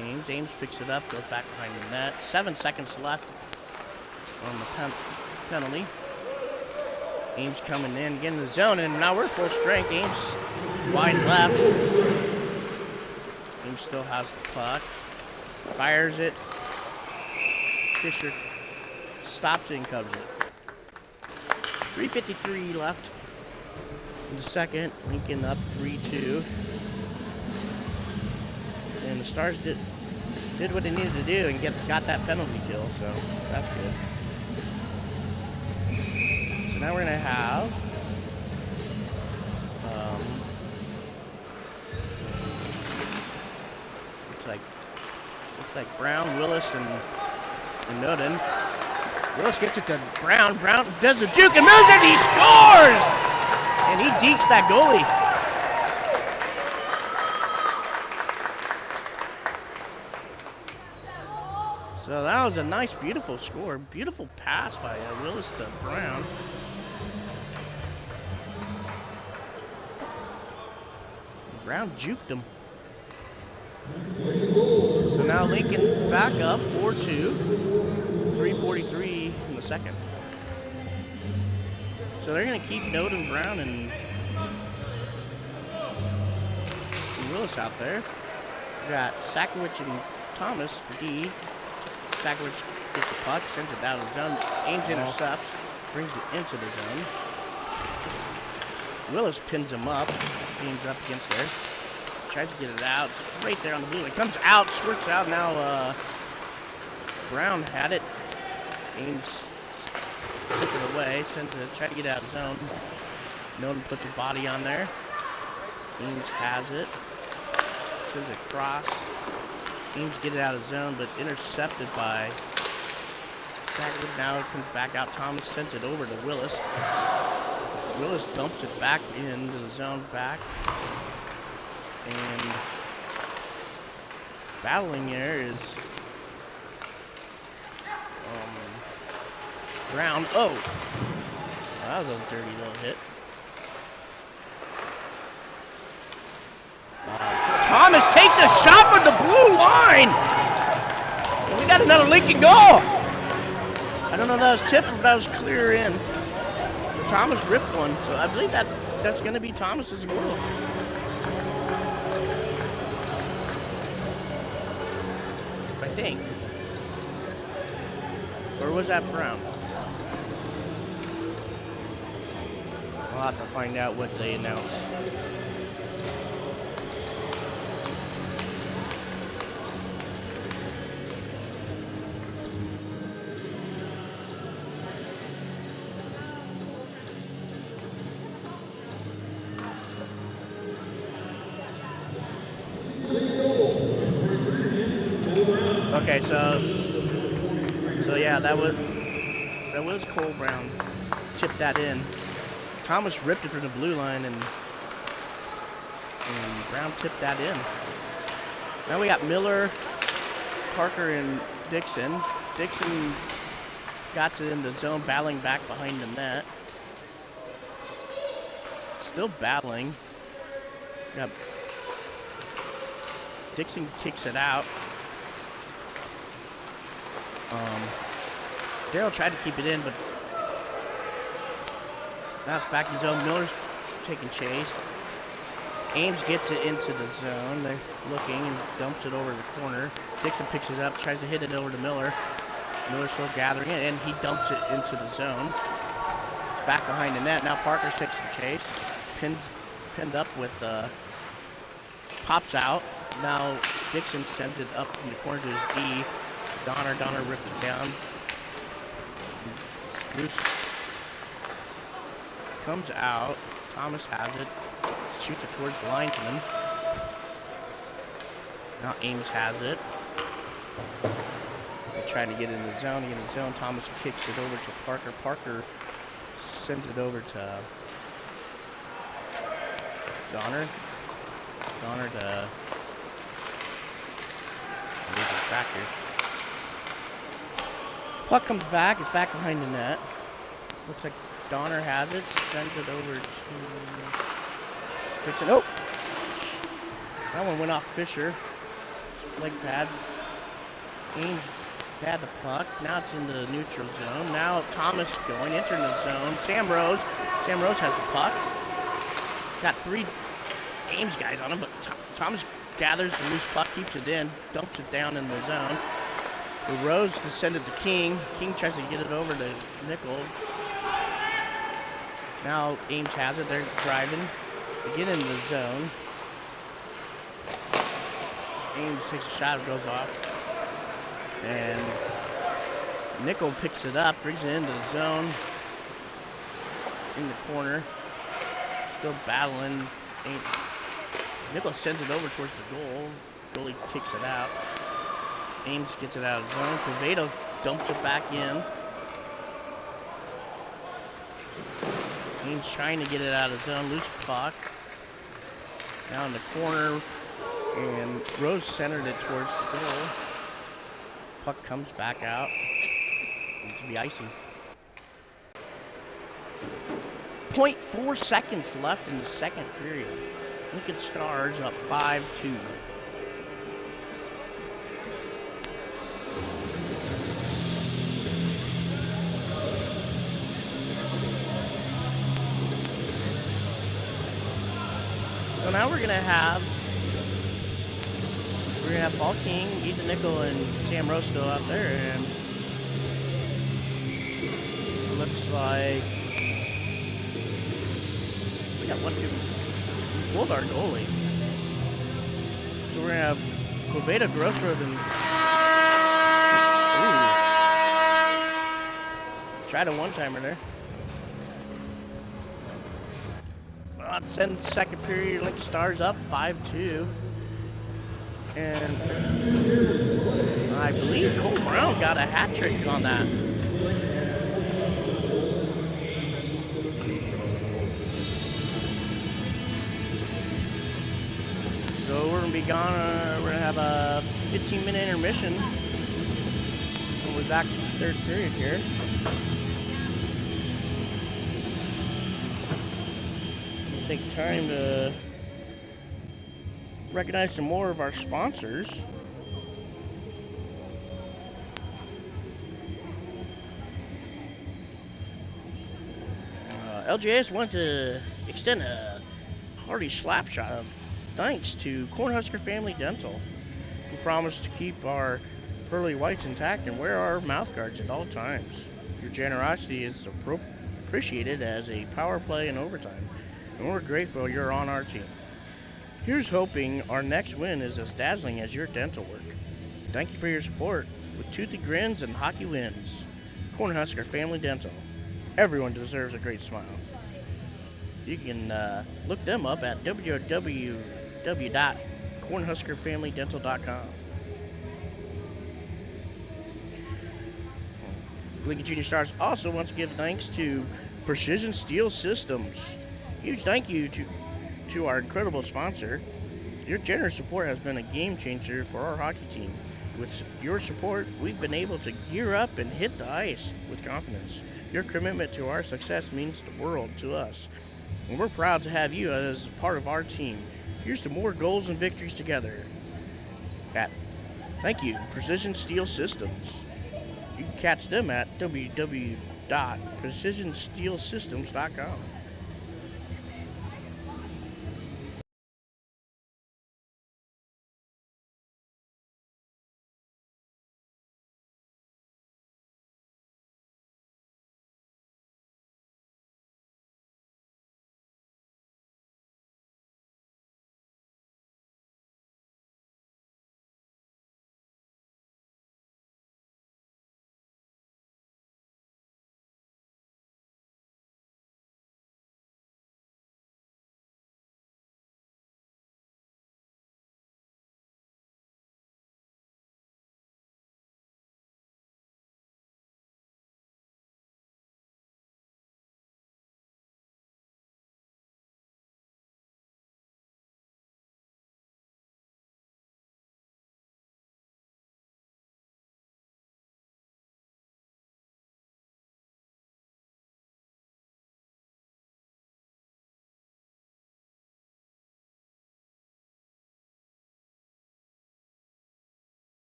Ames. Ames picks it up, goes back behind the net. 7 seconds left on the penalty. Ames coming in, getting the zone, and now we're full strength. Ames wide left. Ames still has the puck. Fires it. Fisher stops it and covers it. 3:53 left in the second. Lincoln up 3-2. And the Stars did what they needed to do and got that penalty kill, so that's good. So now we're gonna have looks like Brown, Willis, and Noden. Willis gets it to Brown. Brown does the juke and moves it. He scores! And he dekes that goalie. So that was a nice, beautiful score. Beautiful pass by Willis to Brown. Brown juked him. So now Lincoln back up 4-2. 3:43 in the second. So they're going to keep Noden, Brown, and Willis out there. We got Sakowicz and Thomas for D. Sakowicz gets the puck, sends it out of the zone. Ames intercepts, brings it into the zone. Willis pins him up. Ames up against there. Tries to get it out. Right there on the blue line. Comes out, squirts out. Now Brown had it. Ames took it away. Tends to try to get out of the zone. Noden puts a body on there. Ames has it. Sends it across. Ames get it out of zone, but intercepted by Sakowicz. Now it comes back out. Thomas sends it over to Willis. Willis dumps it back into the zone back. And battling there is Brown. Oh! That was a dirty little hit. Thomas takes a shot from the blue line! And we got another Lincoln goal! I don't know if that was tipped or if that was clear in. But Thomas ripped one, so I believe that's going to be Thomas's goal. I think. Or was that Brown? I'll have to find out what they announced. Okay, so yeah, that was Cole Brown. Chipped that in. Thomas ripped it from the blue line, and Brown tipped that in. Now we got Miller, Parker, and Dixon. Dixon got in the zone, battling back behind the net. Still battling. Got Dixon kicks it out. Darryl tried to keep it in, but Now it's back in zone. Miller's taking chase. Ames gets it into the zone. They're looking and dumps it over the corner. Dixon picks it up, tries to hit it over to Miller. Miller's still gathering it, and he dumps it into the zone. It's back behind the net. Now Parker's taking chase. Pinned up with pops out. Now Dixon sends it up in the corner to his D. Donner ripped it down. Loose. Comes out. Thomas has it. Shoots it towards the line to them. Now Ames has it. They're trying to get in the zone. Thomas kicks it over to Parker. Parker sends it over to Donner to losing track here. Puck comes back. It's back behind the net. Looks like Donner has it. Sends it over to Dixon. Oh! That one went off Fisher. Leg pads. Ames had the puck. Now it's in the neutral zone. Now Thomas going, entering the zone. Sam Rose has the puck. Got 3 Ames guys on him, but Thomas gathers the loose puck, keeps it in, dumps it down in the zone. For Rose to send it to King. King tries to get it over to Nickel. Now Ames has it. They're driving. They get into the zone. Ames takes a shot, it goes off. And Nickel picks it up, brings it into the zone. In the corner. Still battling. Nickel sends it over towards the goal. Goalie kicks it out. Ames gets it out of zone. Quevedo dumps it back in. Ames trying to get it out of zone. Loose puck. Now in the corner. And Rose centered it towards the goal. Puck comes back out. Needs to be icing. 0.4 seconds left in the second period. Lincoln Stars up 5-2. So now we're gonna have Paul King, Ethan Nickel, and Sam Rose still out there, and it looks like we got 1-2. Pulled our goalie. So we're gonna have Quevedo, Grossroad, and tried a one-timer there. Send second period, Lincoln Stars up 5-2. And I believe Cole Brown got a hat trick on that. So we're gonna be gone. We're gonna have a 15-minute intermission. And we're back to the third period here. We'll take time to recognize some more of our sponsors. LGS wants to extend a hearty slap shot of thanks to Cornhusker Family Dental, who promise to keep our pearly whites intact and wear our mouth guards at all times. Your generosity is appreciated as a power play in overtime, and we're grateful you're on our team. Here's hoping our next win is as dazzling as your dental work. Thank you for your support. With toothy grins and hockey wins. Cornhusker Family Dental. Everyone deserves a great smile. You can look them up at www.cornhuskerfamilydental.com. Lincoln Junior Stars also wants to give thanks to Precision Steel Systems. Huge thank you to our incredible sponsor. Your generous support has been a game changer for our hockey team. With your support, we've been able to gear up and hit the ice with confidence. Your commitment to our success means the world to us, and we're proud to have you as a part of our team. Here's to more goals and victories together. Thank you, Precision Steel Systems. You can catch them at www.precisionsteelsystems.com.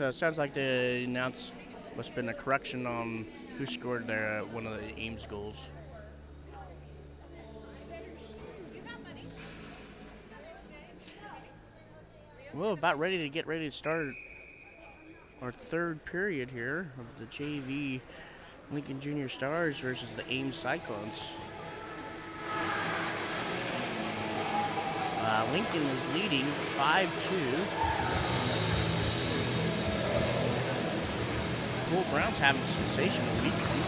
So it sounds like they announced must have been a correction on who scored their one of the Ames goals. Well, about ready to start our third period here of the JV Lincoln Junior Stars versus the Ames Cyclones. Lincoln is leading 5-2. Cole Brown's having a sensational weekend.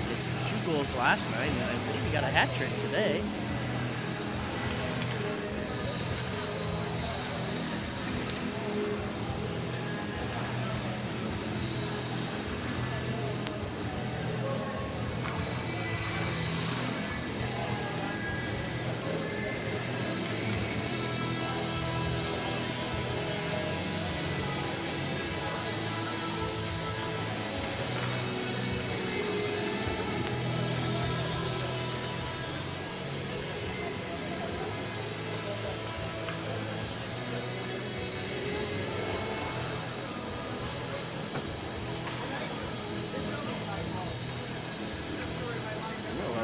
Did 2 goals last night, and I believe he got a hat trick today.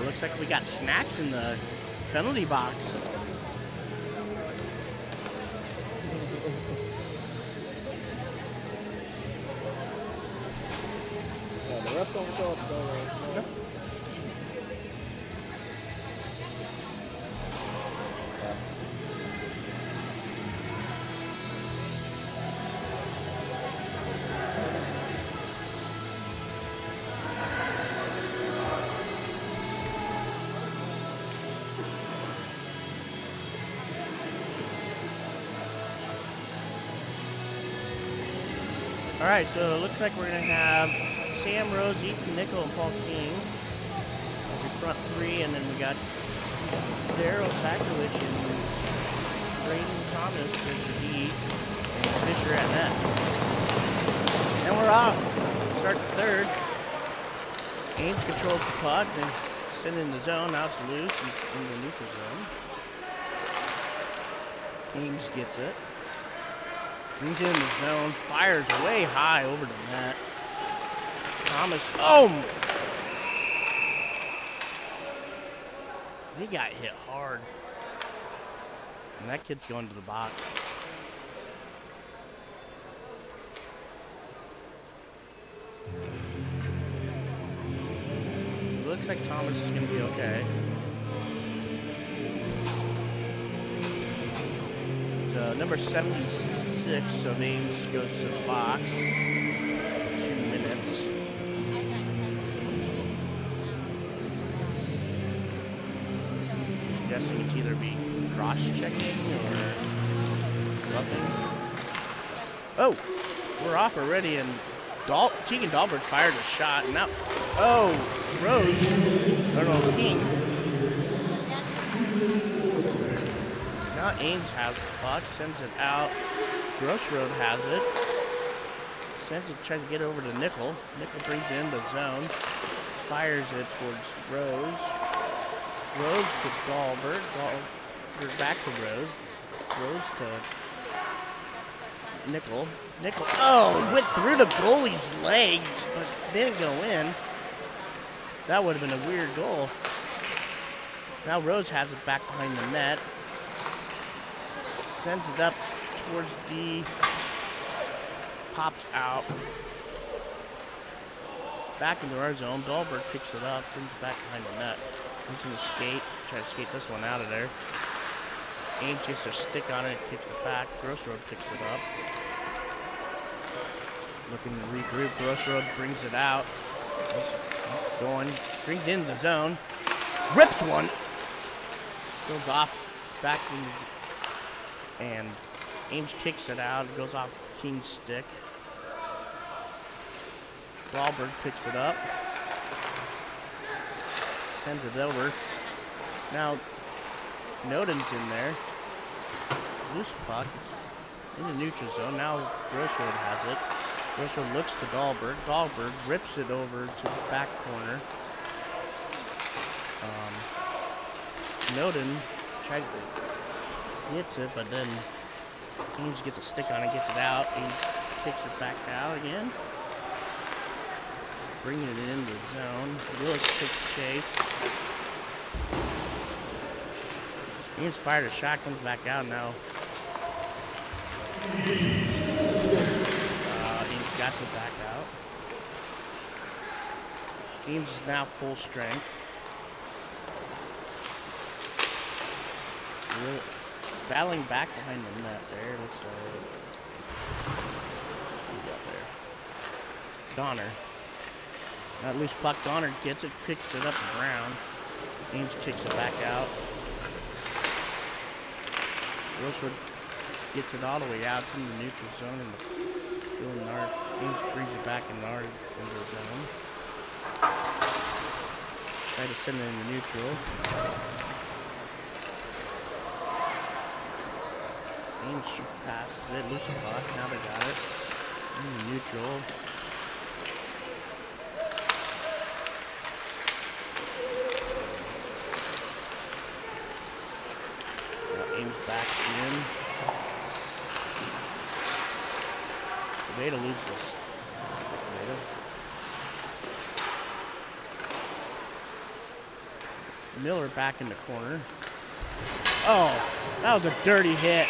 Looks like we got snacks in the penalty box. Yeah, the rest don't show up though. Alright, so it looks like we're going to have Sam Rose, Ethan Nickel, and Paul King as your front 3, and then we got Daryl Sakrowicz and Braden Thomas as your D, and Fisher at net. And we're off. Start the third. Ames controls the puck, then send it in the zone. Now it's loose in the neutral zone. Ames gets it. Brings it in the zone, fires way high over the net. Thomas, oh! He got hit hard. And that kid's going to the box. It looks like Thomas is going to be okay. So number 76 of Ames goes to the box for 2 minutes. I'm guessing it's either be cross-checking or nothing. Oh, we're off already, and Tegan Dahlberg fired a shot, and now, oh, Rose, or no, King. Now Ames has the puck, sends it out. Grossroad has it. Sends it, tries to get over to Nickel. Nickel brings it in the zone. Fires it towards Rose. Rose to Dahlberg. Dahlberg back to Rose. Rose to Nickel. Nickel, oh, went through the goalie's leg, but didn't go in. That would have been a weird goal. Now Rose has it back behind the net. Sends it up towards D. Pops out. It's back into our zone. Dahlberg picks it up, brings it back behind the net. He's going to skate. Try to skate this one out of there. Ames gets their stick on it, kicks it back. Grossroad picks it up. Looking to regroup. Grossroad brings it out. He's going. Brings it into the zone. Rips one. Goes off. Back in the, and Ames kicks it out. It goes off King's stick. Dahlberg picks it up. Sends it over. Now, Noden's in there. Loose puck. It's in the neutral zone. Now Grossroad has it. Grossroad looks to Dahlberg. Dahlberg rips it over to the back corner. Noden tries to hits it, but then Ames gets a stick on it, gets it out. Ames kicks it back out again. Bringing it into the zone. Willis takes chase. Ames fired a shot, comes back out now. Ames got it back out. Ames is now full strength. Really battling back behind the net there, looks like. Who got there? Donner. That loose puck, Donner gets it, picks it up the ground. Ames kicks it back out. Rosewood gets it all the way out. It's in the neutral zone and doing Nard. Ames brings it back in Nard into the zone. Try to send it in the neutral. Ames passes it, loose puck. Now they got it. In the neutral. Ames back in. Veda loses this. Miller back in the corner. Oh, that was a dirty hit.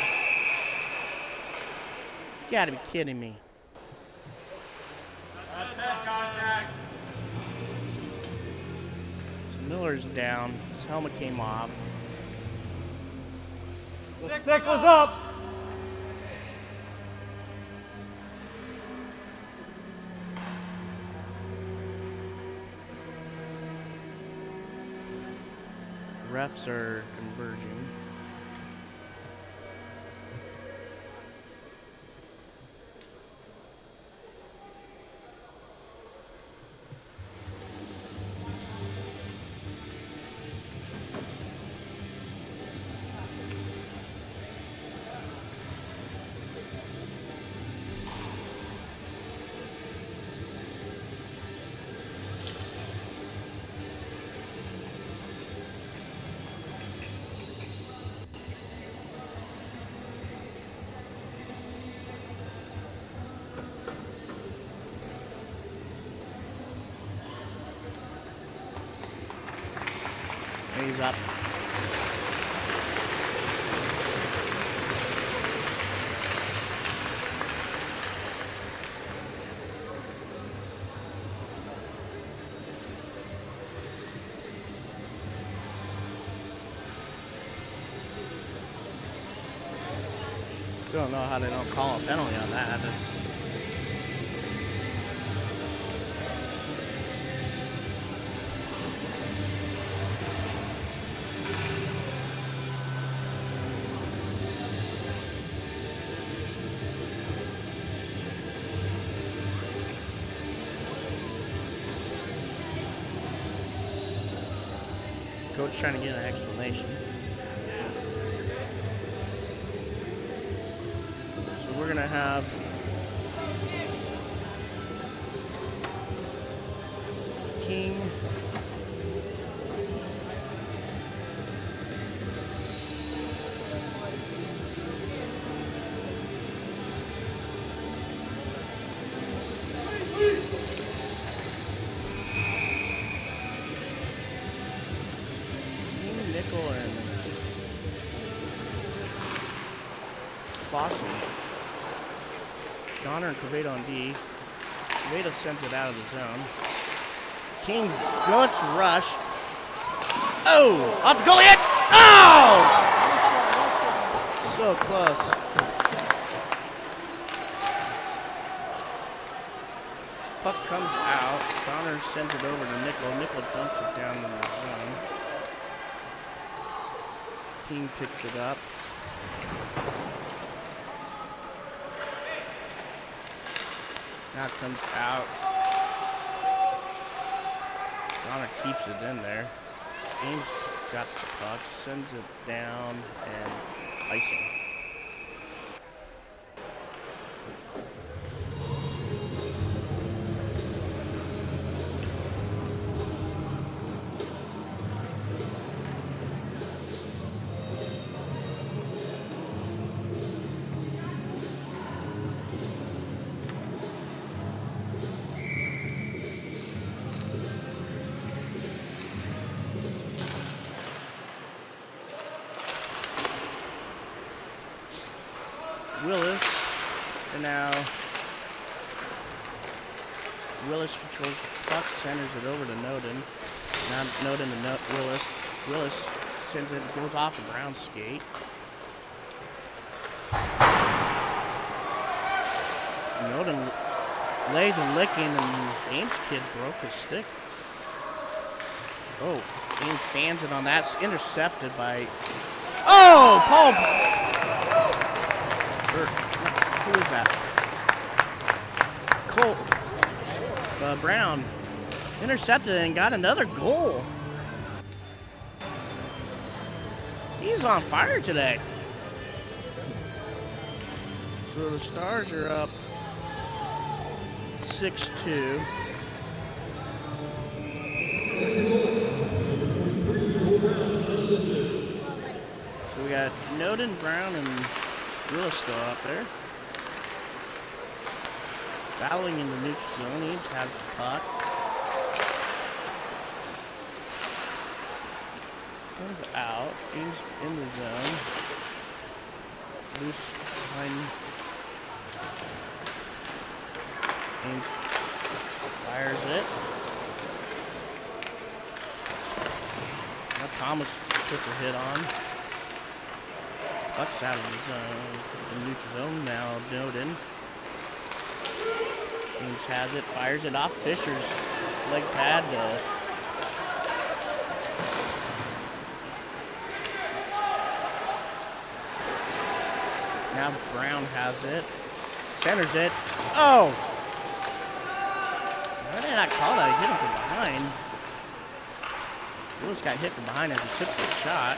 You gotta be kidding me. That's it, contact. So Miller's down. His helmet came off. Stick was up. Refs are converging. He's up. Still don't know how they don't call a penalty on that. Coach trying to get an explanation. So we're gonna have King, Nickel, and Boston. Donner and Caveda on D. Caveda sends it out of the zone. King goes rush. Oh! Off the goalie hit! Oh! So close. Puck comes out. Donner sends it over to Nickel. Nickel dumps it down in the zone. King picks it up. Now it comes out. Donner keeps it in there. Ames got the puck, sends it down, and icing. Willis. And now Willis controls the puck, centers it over to Noden. Now Noden to Willis. Willis sends it, goes off a ground skate. Noden lays a licking, and Ames kid broke his stick. Oh, Ames fans it on that. It's intercepted by. Oh, Paul. Who is that? Cole. Brown intercepted and got another goal. He's on fire today. So the Stars are up 6-2. So we got Noden, Brown, and Willis still out there. Battling in the neutral zone. Ames has the puck. Comes out. Ames in the zone. Loose behind. Ames fires it. Now Thomas puts a hit on. Puck's out of the zone. The neutral zone now. Noden. Ames has it, fires it off Fisher's leg pad. Now Brown has it, centers it. Oh! Why did I call that? He hit him from behind. Willis got hit from behind as he took the shot.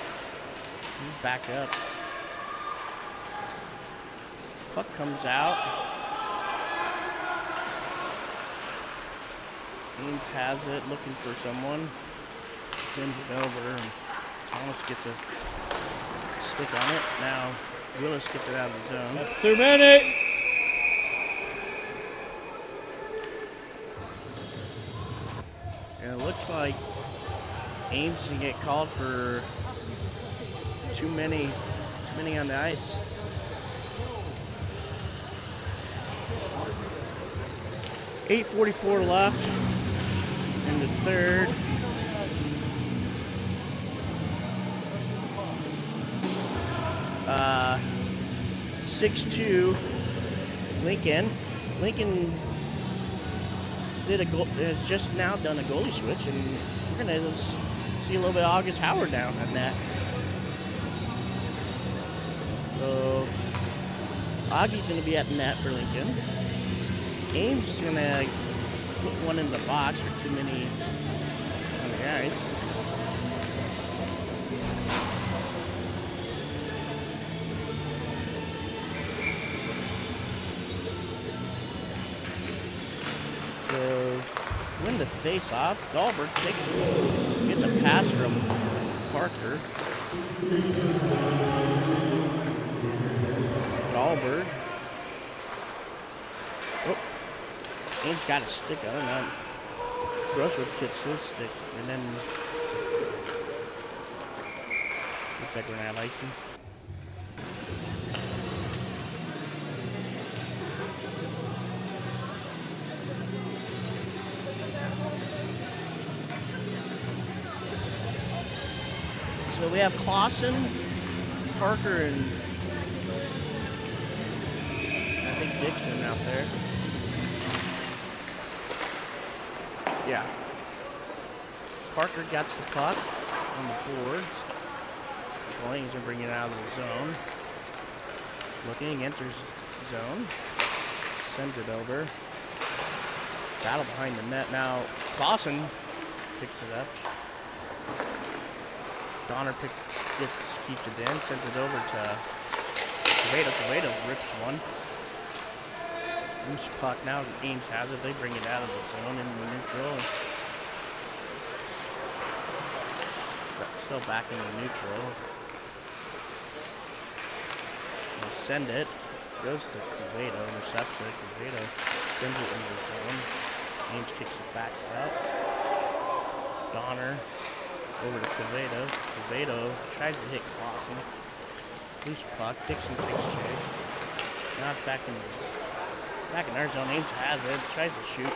He's back up. Puck comes out. Ames has it, looking for someone. Sends it over, and Thomas gets a stick on it. Now Willis gets it out of the zone. That's too many. And it looks like Ames can get called for too many on the ice. .844 left in the third. Uh, 6-2 Lincoln. Lincoln has just now done a goalie switch, and we're gonna see a little bit of August Howard down on that. So Augie's gonna be at net for Lincoln. Ames is gonna put one in the box for too many on the ice. So win the face-off. Dahlberg gets a pass from Parker. Dahlberg. Oh, Ames got a stick on it. Now Grosswood gets his stick, and then looks like we're gonna have icing. So we have Clausen, Parker, and I think Dixon out there. Yeah. Parker gets the puck on the boards. Troying's gonna bring it out of the zone. Looking, enters zone. Sends it over. Battle behind the net. Now Clausen picks it up. Donner keeps it in, sends it over to Quevedo. Quevedo rips one. Loose puck. Now Ames has it. They bring it out of the zone in the neutral. Still back in the neutral. They send it. Goes to Quevedo. Intercepts it. Quevedo sends it into the zone. Ames kicks it back out. Donner over to Quevedo. Quevedo tries to hit Clausen. Loose puck. Dixon takes chase. Now it's back in our zone. Ames has it. Tries to shoot.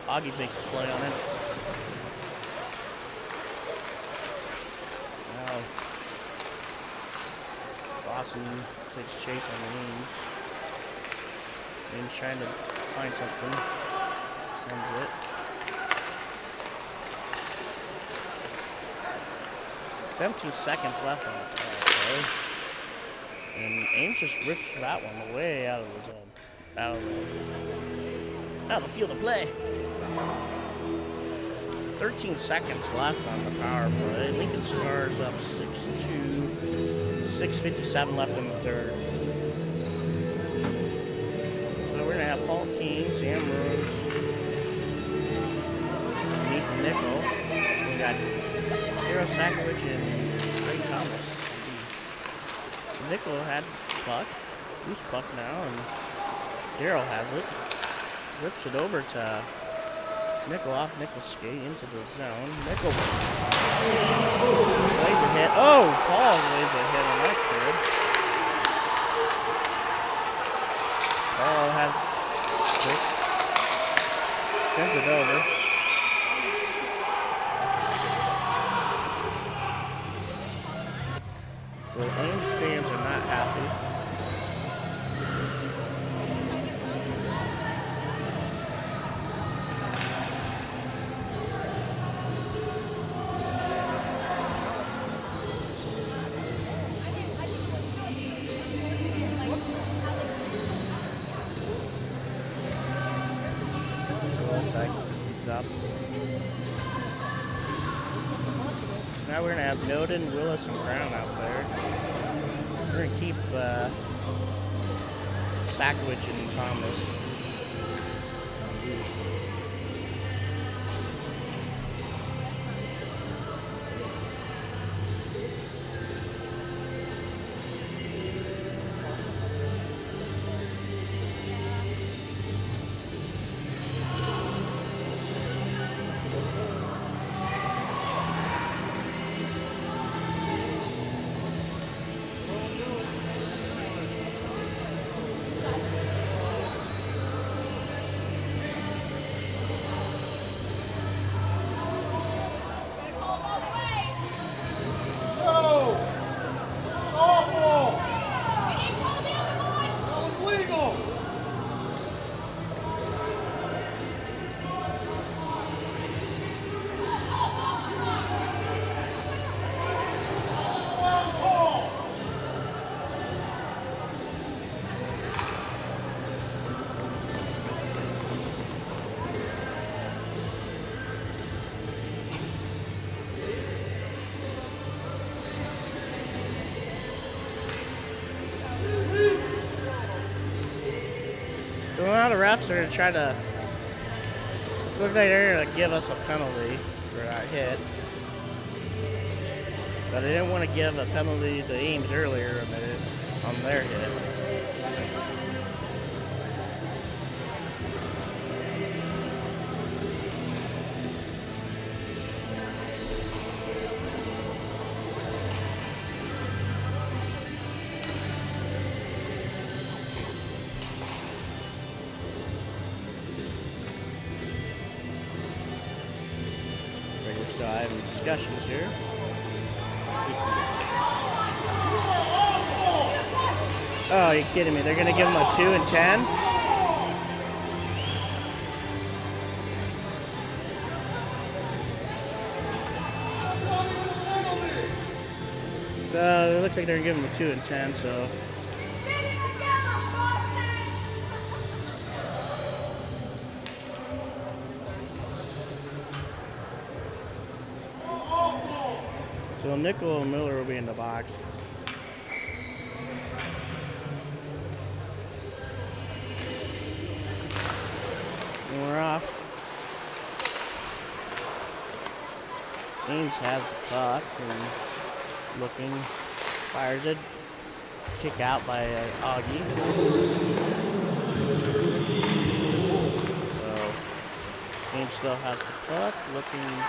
Augie makes a play on it. Now Boston takes chase on Ames. Ames trying to find something. Sends it. 17 seconds left on the play. And Ames just rips that one way out of the zone. Out of the field of play. 13 seconds left on the power play. Lincoln Stars up 6-2. 6:57 left in the third. So we're gonna have Paul King, Sam Rose, meet Nickel. We got Hero Sakovic and Ray Thomas. Nickel had puck, loose puck now, and Daryl has it. Rips it over to Nickel off Nickel's skate into the zone. Nickel lays a hit. Oh, Paul lays a hit on that kid. Paul has stick. Sends it over. So Ames fans are not happy. Up. Now we're gonna have Noden, Willis, and Brown out there. We're gonna keep Sakovic and Thomas. Well, the refs are going to try to, look like they're going to give us a penalty for that hit. But they didn't want to give a penalty to Ames earlier on their hit. We're still having discussions here. Oh, are you kidding me? They're going to give him a 2 and 10? So it looks like they're going to give him a 2 and 10, so. So Nickel and Miller will be in the box. And we're off. Ames has the puck and looking, fires it. Kick out by Augie. So Ames still has the puck, looking.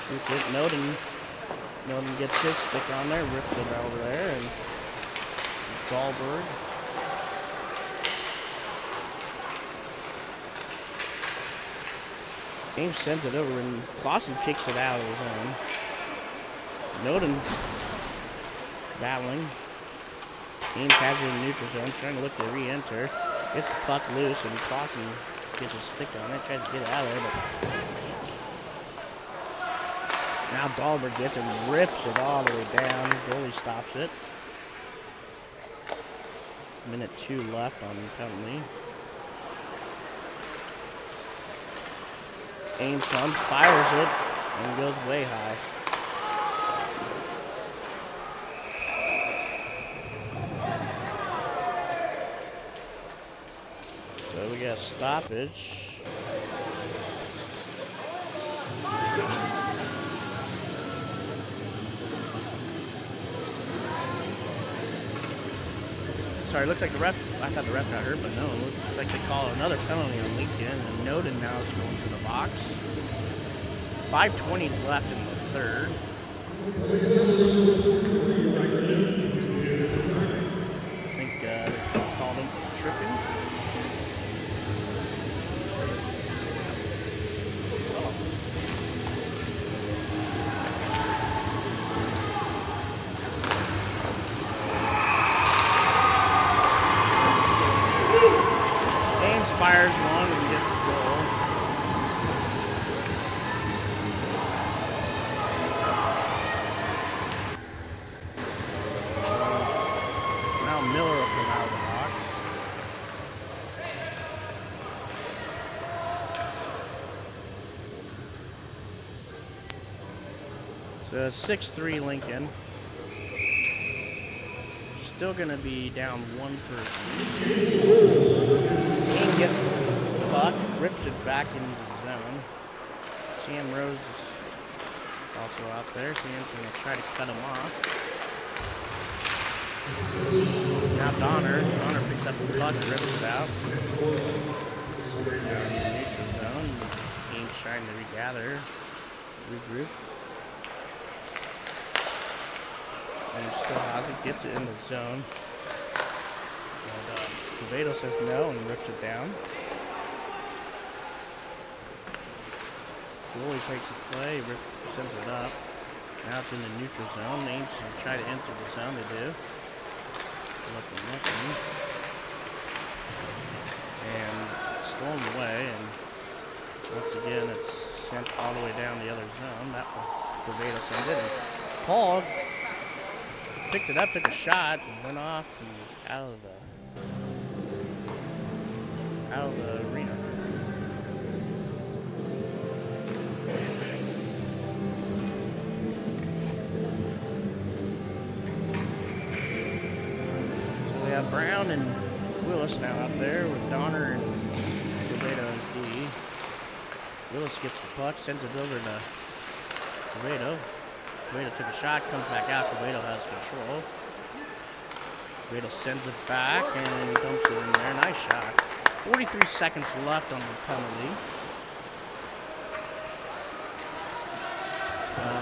Shoots it. Noden gets his stick on there, rips it over there, and Dahlberg. Ames sends it over and Clausen kicks it out of his own. Noden battling. Ames has it in the neutral zone, trying to look to re-enter. Gets the puck loose and Clausen gets a stick on it, tries to get it out of there, but now Dahlberg gets it and rips it all the way down. Goalie stops it. Minute 2 left on the penalty. Ames comes, fires it, and goes way high. So we got a stoppage. Sorry, looks like the ref, I thought the ref got hurt, but no, it looks like they call another penalty on Lincoln, and Noden now is going to the box. 5:20 left in the third. I think they called him for tripping. Fires one and gets the goal. Now Miller will come out of the box. So 6-3 Lincoln. Still gonna be down one person. King gets the puck, rips it back into the zone. Sam Rose is also out there. Sam's going to try to cut him off. Now Donner picks up the puck and rips it out. So in the neutral zone. Ames trying to regather, regroup. And still has it, gets it in the zone. Quevedo says no and rips it down. Goalie takes the play, sends it up. Now it's in the neutral zone. Ames to try to enter the zone. They do. Looking. And it's stolen away. And once again, it's sent all the way down the other zone. That Quevedo sends it. And Paul picked it up, took a shot, and went off and out of the arena. So we have Brown and Willis now out there with Donner and Quevedo as D. Willis gets the puck, sends it over to Quevedo. Quevedo took a shot, comes back out. Quevedo has control. Quevedo sends it back and dumps it in there. Nice shot. 43 seconds left on the penalty.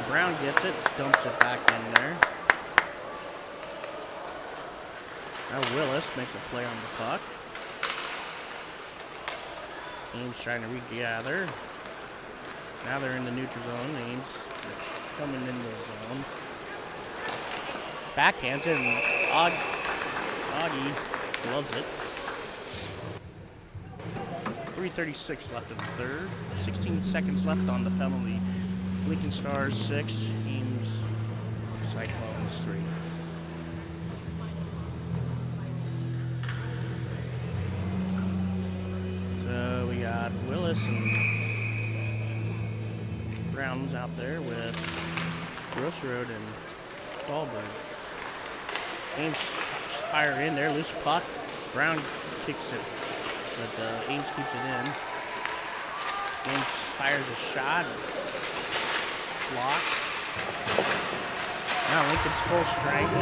Brown gets it, dumps it back in there. Now Willis makes a play on the puck. Ames trying to regather. Now they're in the neutral zone. Ames coming into the zone. Backhands it and Augie loves it. 3:36 left in the third. 16 seconds left on the penalty. Lincoln Stars 6, Ames Cyclones 3. So we got Willis and Brown's out there with Grossroad and Dahlberg. Ames fire in there, loose puck. Brown kicks it, but Ames keeps it in. Ames fires a shot. Block. Now Lincoln's full strength.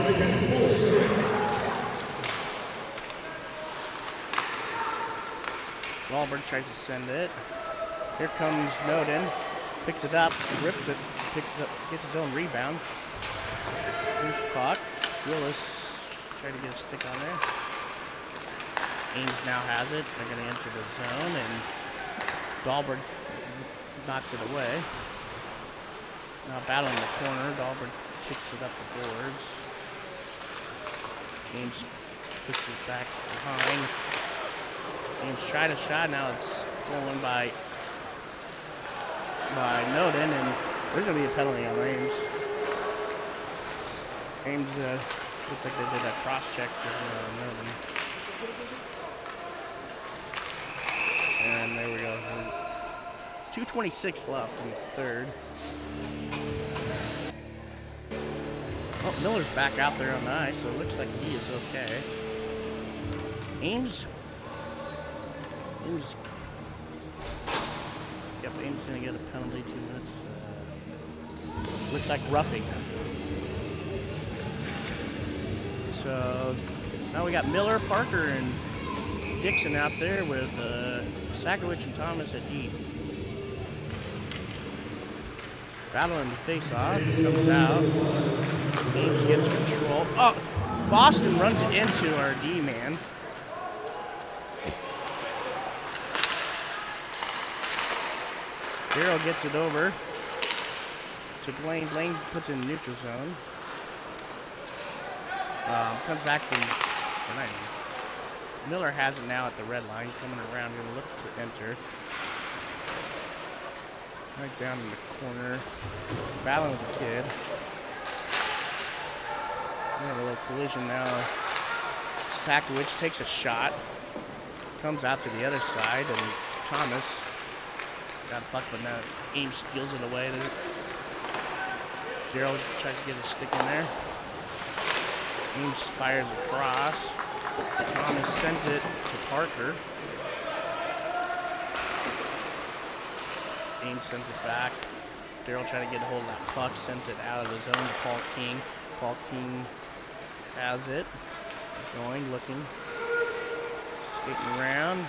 Dahlberg tries to send it. Here comes Noden. Picks it up, rips it, picks it up, gets his own rebound. Loose puck. Willis Try to get a stick on there. Ames now has it. They're going to enter the zone, and Dahlberg knocks it away. Now battling the corner. Dahlberg picks it up the boards. Ames puts it back behind. Ames tried a shot. Now it's stolen by Noden, and there's going to be a penalty on Ames. Ames looks like they did a cross-check for Noden. And there we go. 2:26 left in the third. Oh, Miller's back out there on the ice, so it looks like he is okay. Ames. Yep, Ames gonna get a penalty, 2 minutes. Looks like roughing. So now we got Miller, Parker, and Dixon out there with Sakowicz and Thomas at deep. Battling the face-off, comes out. Ames gets control. Oh, Boston runs into our D-man. Darryl gets it over to Blaine. Blaine puts it in neutral zone. Comes back from Miller has it now at the red line, coming around, gonna look to enter. Right down in the corner, battling with the kid. We have a little collision now. Sakowicz takes a shot, comes out to the other side, and Thomas got bucked, but now Ames steals it away. Darryl tries to get a stick in there. Ames fires across. Thomas sends it to Parker. Ames sends it back. Darryl trying to get a hold of that puck, sends it out of the zone to Paul King. Paul King has it. Going, looking. Skating around.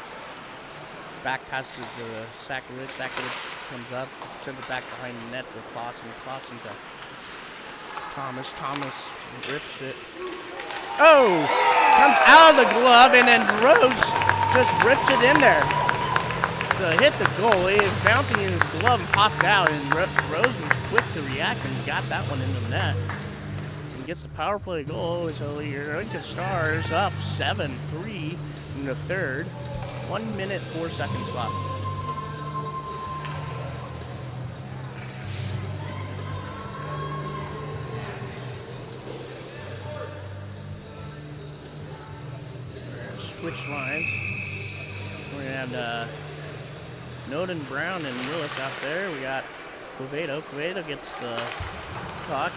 Back pass to the Sakowicz. Sakowicz comes up, sends it back behind the net for Clausen. Clausen to Thomas. Thomas rips it. Oh! Comes out of the glove, and then Rose just rips it in there. So hit the goalie, it's bouncing in his glove and popped out, and Rose was quick to react and got that one in the net. And gets the power play goal, so your Lincoln Stars up 7-3 in the third. 1 minute, 4 seconds left. Switch lines. We're gonna have Noden, Brown, and Willis out there. We got Quevedo. Quevedo gets the puck,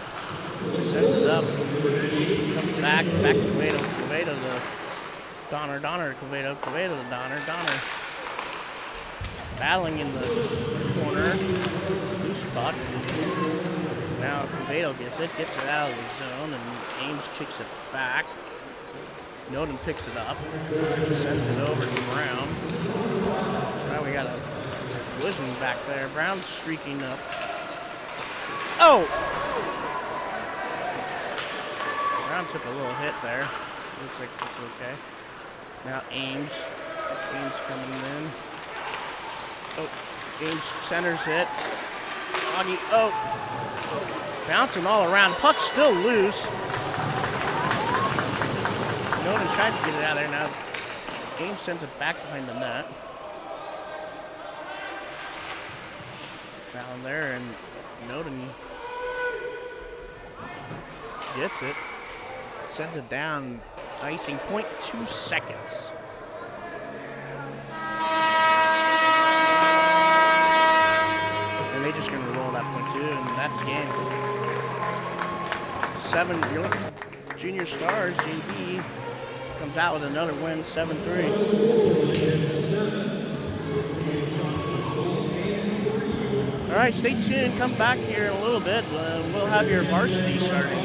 sends it up, comes back to Quevedo. Quevedo to Donner. Donner to Quevedo. Quevedo to Donner. Donner battling in the corner. Loose puck. Now Quevedo gets it out of the zone, and Ames kicks it back. Noden picks it up, sends it over to Brown. Now we got a collision back there. Brown's streaking up. Oh! Brown took a little hit there. Looks like it's okay. Now Ames. Ames coming in. Oh, Ames centers it. Augie, oh! Bouncing all around. Puck's still loose. Noden tried to get it out of there. Now Ames sends it back behind the net. Down there, and Noden gets it. Sends it down. Icing, 0.2 seconds. And they're just going to roll that 0.2, and that's the game. 7, Junior Stars, JV, comes out with another win, 7-3. All right, stay tuned. Come back here in a little bit. We'll have your varsity starting.